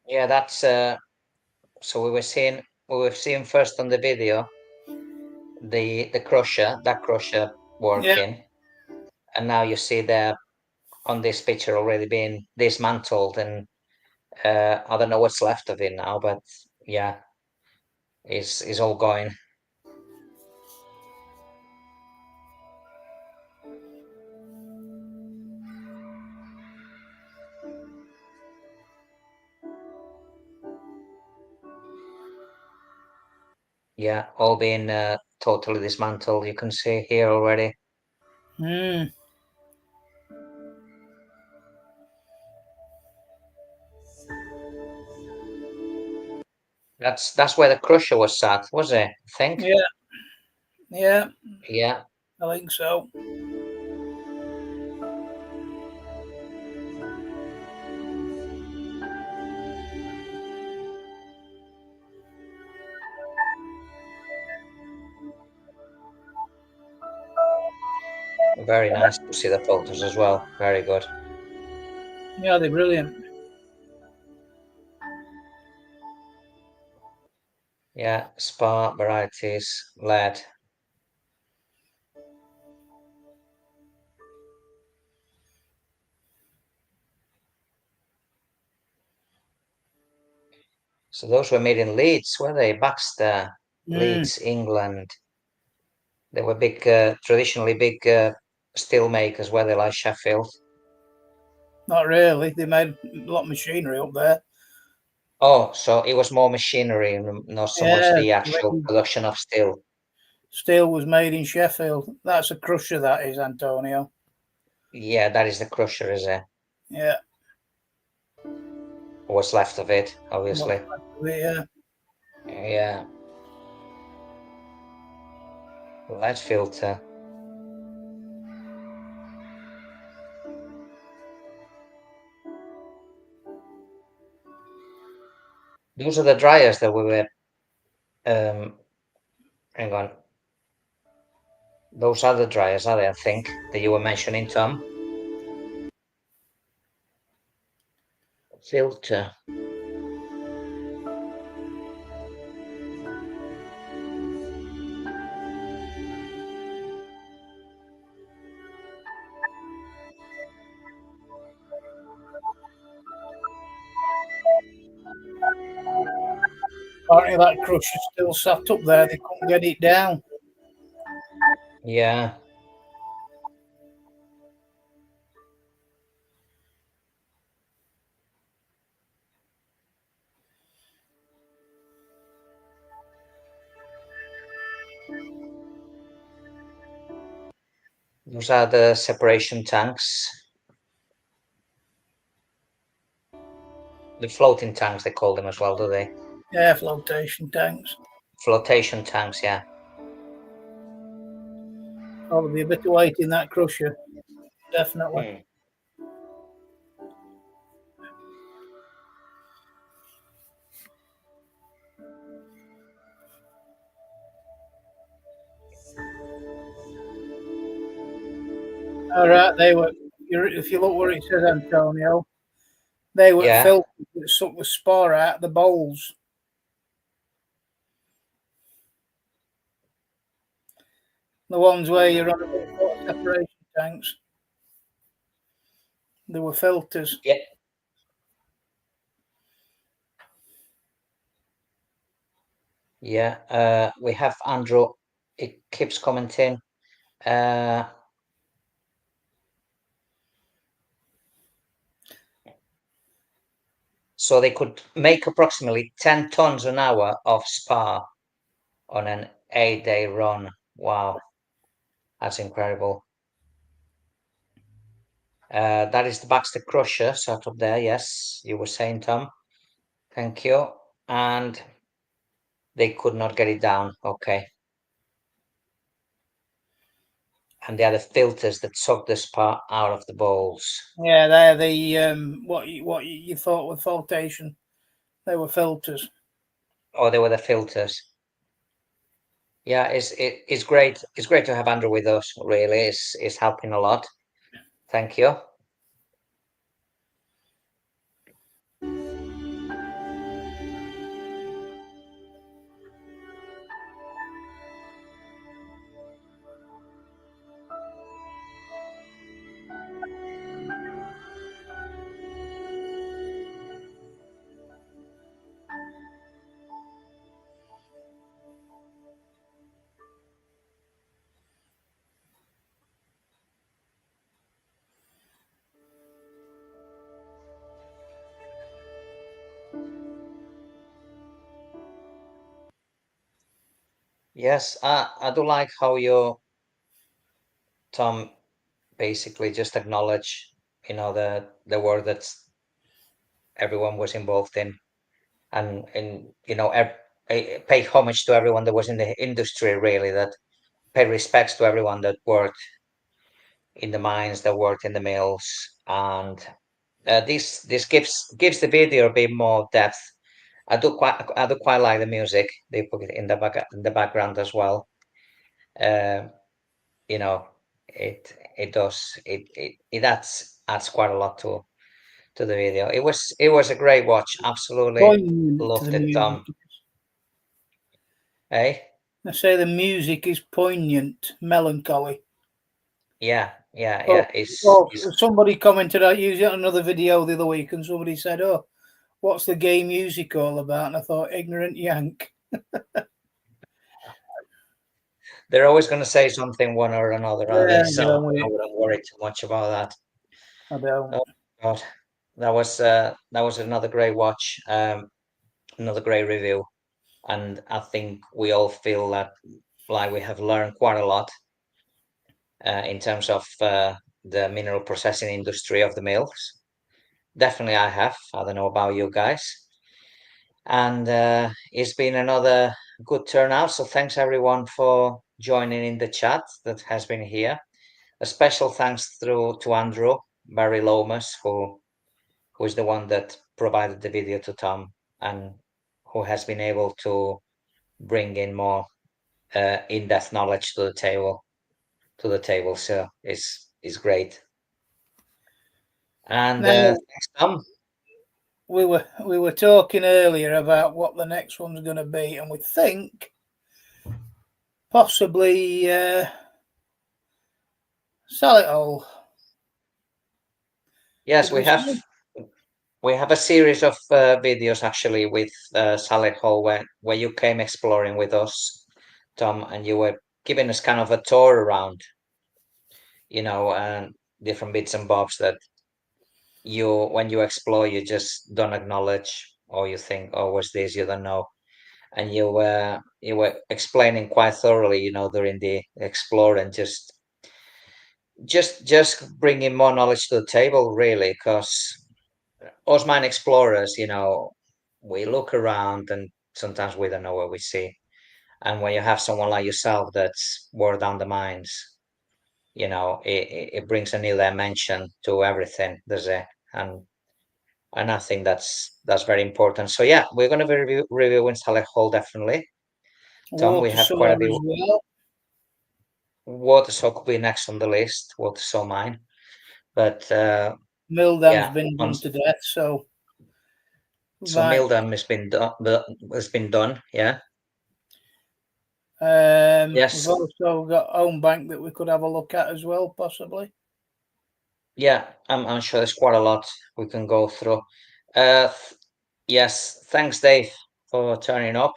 Yeah, that's So we were seeing first on the video the that crusher working, and now you see there on this picture already being dismantled, and I don't know what's left of it now, but yeah, it's all going. Yeah, all being totally dismantled. You can see here already. That's where the crusher was sat, was it? I think.
Yeah,
Yeah.
I think so.
Very nice to see the photos as well. Very good.
Yeah, they're brilliant.
Yeah, Spa varieties, lead. So those were made in Leeds, were they? Baxter, Leeds, England. They were big, traditionally big steel makers, were they, like Sheffield?
Not really. They made a lot of machinery up there.
Oh, so it was more machinery and not so much the actual production of steel.
Steel was made in Sheffield. That's a crusher, that is, Antonio.
Yeah, that is the crusher, is it?
Yeah.
What's left of it, obviously.
Yeah.
Yeah. Lead filter. Those are the dryers that we were, hang on. Those are the dryers, are they, I think, that you were mentioning, Tom? Filter.
Apparently that crusher still sat up there. They couldn't get it down.
Yeah. Those are the separation tanks. The floating tanks, they call them as well, do they?
Yeah, flotation tanks.
Flotation tanks, yeah.
Probably a bit of weight in that crusher. Definitely. All right, they were. If you look where it says Antonio, they were filters that sucked the spar out of the bowls. The ones where you're on about separation tanks. They were filters.
Yeah. Yeah. We have Andrew. It keeps commenting. So they could make approximately 10 tons an hour of spar on an 8-day run. Wow. That's incredible. That is the Baxter Crusher sat up there. Yes, you were saying, Tom. Thank you. And they could not get it down. Okay. And they are the filters that suck the spar out of the bowls.
Yeah, they're the what you thought were flotation. They were filters.
Oh, they were the filters. Yeah, it's great. It's great to have Andrew with us. Really, it's helping a lot. Thank you. Yes, I do like how you, Tom, basically just acknowledge, the work that everyone was involved in, and pay homage to everyone that was in the industry, really, that pay respects to everyone that worked in the mines, that worked in the mills, and this gives the video a bit more depth. I do quite like the music. They put it in the background as well. You know, it does it adds quite a lot to the video. It was a great watch. Absolutely
Poignant to
loved
the
it, Tom.
music.
Eh?
I say the music is poignant, melancholy.
Yeah.
Oh,
It's
somebody commented out using another video the other week, and somebody said, "Oh, what's the gay music all about?" And I thought, ignorant yank.
they're always going to say something one or another, are they?
Yeah,
So I wouldn't worry too much about that.
I don't.
Oh God, that was another great watch, another great review, and I think we all feel that like we have learned quite a lot in terms of the mineral processing industry of the mills. Definitely, I have. I don't know about you guys, and it's been another good turnout. So thanks everyone for joining in the chat that has been here. A special thanks to Andrew Barry Lomas, who is the one that provided the video to Tom and who has been able to bring in more in-depth knowledge to the table. So it's great. And
Now,
thanks, Tom.
we were talking earlier about what the next one's going to be, and we think possibly sell it all.
Yes,
Did
we have a series of videos actually with Salad Hall where you came exploring with us, Tom, and you were giving us kind of a tour around, and different bits and bobs that when you explore, you just don't acknowledge, or you think, oh, what's this? You don't know. And you were explaining quite thoroughly, during the explore, and just bringing more knowledge to the table, really, because us mine explorers, we look around and sometimes we don't know what we see. And when you have someone like yourself that's worked down the mines, it brings a new dimension to everything, does it? And I think that's very important. So yeah, we're going to be reviewing Saleh Hall, definitely. Tom, we have quite a bit.
well.
Watersaw could be next on the list. Watersaw mine, but
Milldam's been done to death, so
Milldam has been done. Yeah. Yes.
We've also got Home Bank that we could have a look at as well, possibly.
Yeah, I'm sure there's quite a lot we can go through. Yes, thanks, Dave, for turning up.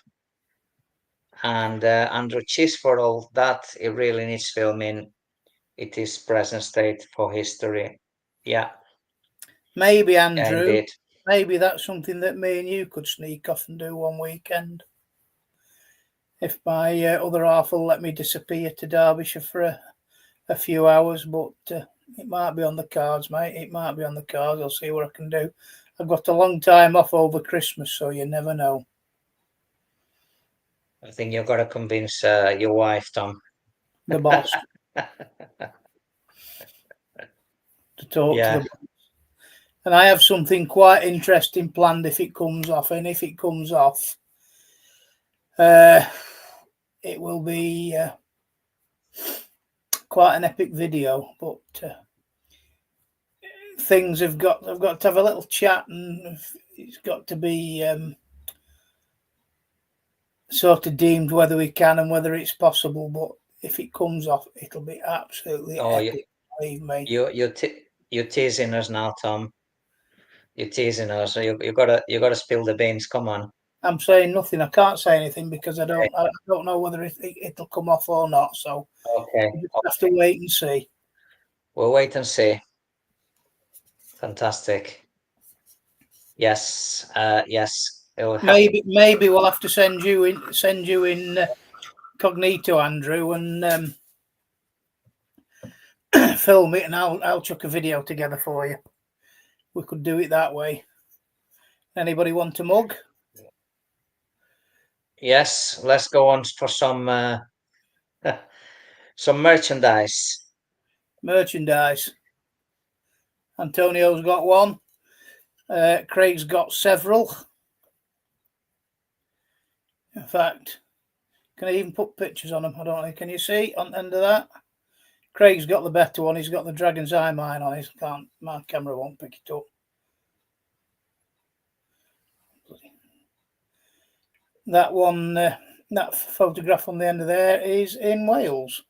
And Andrew, cheers for all that. It really needs filming. It is present state for history. Yeah.
Maybe, Andrew.
Indeed.
Maybe that's something that me and you could sneak off and do one weekend. If my other half will let me disappear to Derbyshire for a few hours, but it might be on the cards, mate. It might be on the cards. I'll see what I can do. I've got a long time off over Christmas, so you never know.
I think you've got to convince your wife, Tom.
The boss. To talk to the boss. And I have something quite interesting planned if it comes off. And if it comes off, it will be quite an epic video. But things I've got to have a little chat, and it's got to be sort of deemed whether we can and whether it's possible. But if it comes off, it'll be absolutely epic. Believe me.
You're teasing us now, Tom. You're teasing us. So you got to spill the beans. Come on.
I'm saying nothing. I can't say anything because I don't know whether it'll come off or not. So
okay,
we just have to wait and see.
We'll wait and see. Fantastic. Yes. Yes.
Maybe we'll have to send you in incognito, Andrew, and film it, and I'll chuck a video together for you. We could do it that way. Anybody want a mug?
Yes, let's go on for some some merchandise.
Merchandise. Antonio's got one. Craig's got several. In fact, can I even put pictures on them? I don't know. Can you see on the end of that? Craig's got the better one. He's got the Dragon's Eye mine on his. My camera won't pick it up. That one, that photograph on the end of there is in Wales.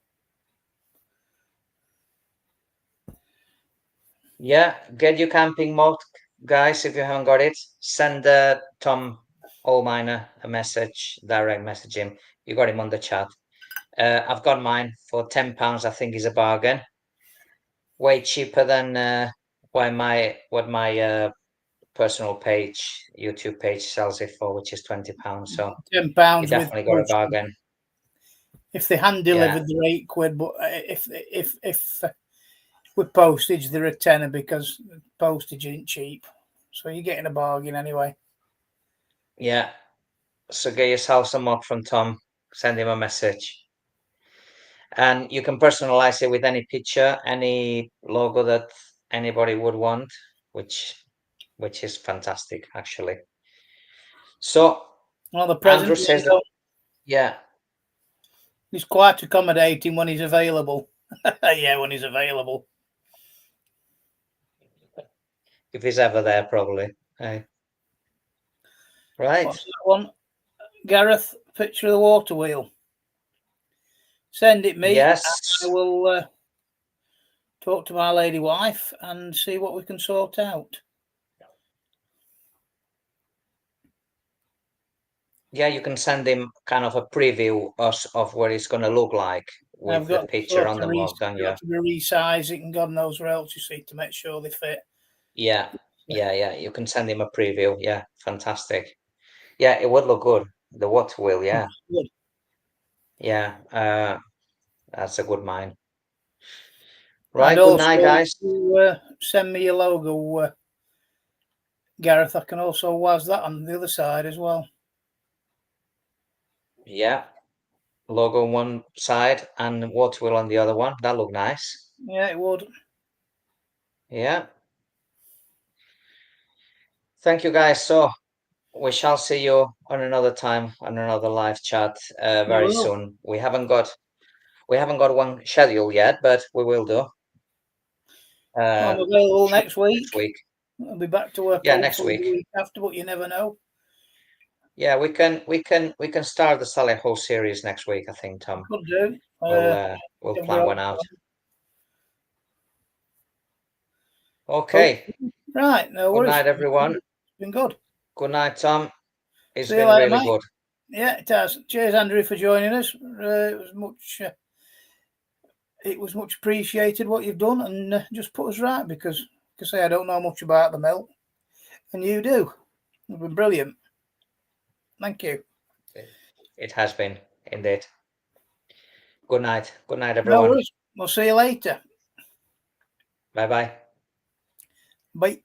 Yeah, get your camping mug, guys. If you haven't got it, send Tom Allminer a message, direct message him. You got him on the chat. I've got mine for £10. I think is a bargain. Way cheaper than what my personal page, YouTube page, sells it for, which is £20. So
£10
you definitely got a bargain.
If they hand delivered, they're £8, but if with postage, they're a tenner because postage ain't cheap. So you're getting a bargain anyway.
Yeah. So get yourself some mug from Tom. Send him a message. And you can personalize it with any picture, any logo that anybody would want, which is fantastic, actually. So,
well, the present
Andrew says that, yeah.
He's quite accommodating when he's available. Yeah, when he's available.
If he's ever there, probably. Hey. Right.
What's that one? Gareth, picture of the water wheel. Send it me.
Yes.
I will talk to my lady wife and see what we can sort out.
Yeah, you can send him kind of a preview of what it's going to look like with the picture on the mug, don't you?
To resize it and God knows where else, you see, to make sure they fit.
Yeah. You can send him a preview. Yeah, fantastic. Yeah, it would look good. The water wheel, yeah.
Good.
Yeah, that's a good mine. Right,
and
good night, guys.
Send me your logo, Gareth. I can also was that on the other side as well.
Yeah, logo on one side and water wheel on the other one. That look nice.
Yeah, it would.
Yeah. Thank you, guys. So we shall see you on another time on another live chat very soon. We haven't got one schedule yet, but we will do.
I'm available next week.
Next week.
I'll be back to work.
Yeah, next week.
The week after, but you never know.
Yeah, we can start the Sally Ho series next week, I think, Tom.
Could do.
We'll plan one out. Okay.
Right. No worries.
Good night, everyone.
It's been good.
Good night, Tom. It's
See you
been
later,
really
mate.
good.
Yeah, it has. Cheers, Andrew, for joining us. It was much appreciated what you've done, and just put us right, because, like I say, I don't know much about the mill, and you do. It's been brilliant. Thank you.
It has been, indeed. Good night. Good night, everyone.
No worries. We'll see you later.
Bye-bye.
Bye.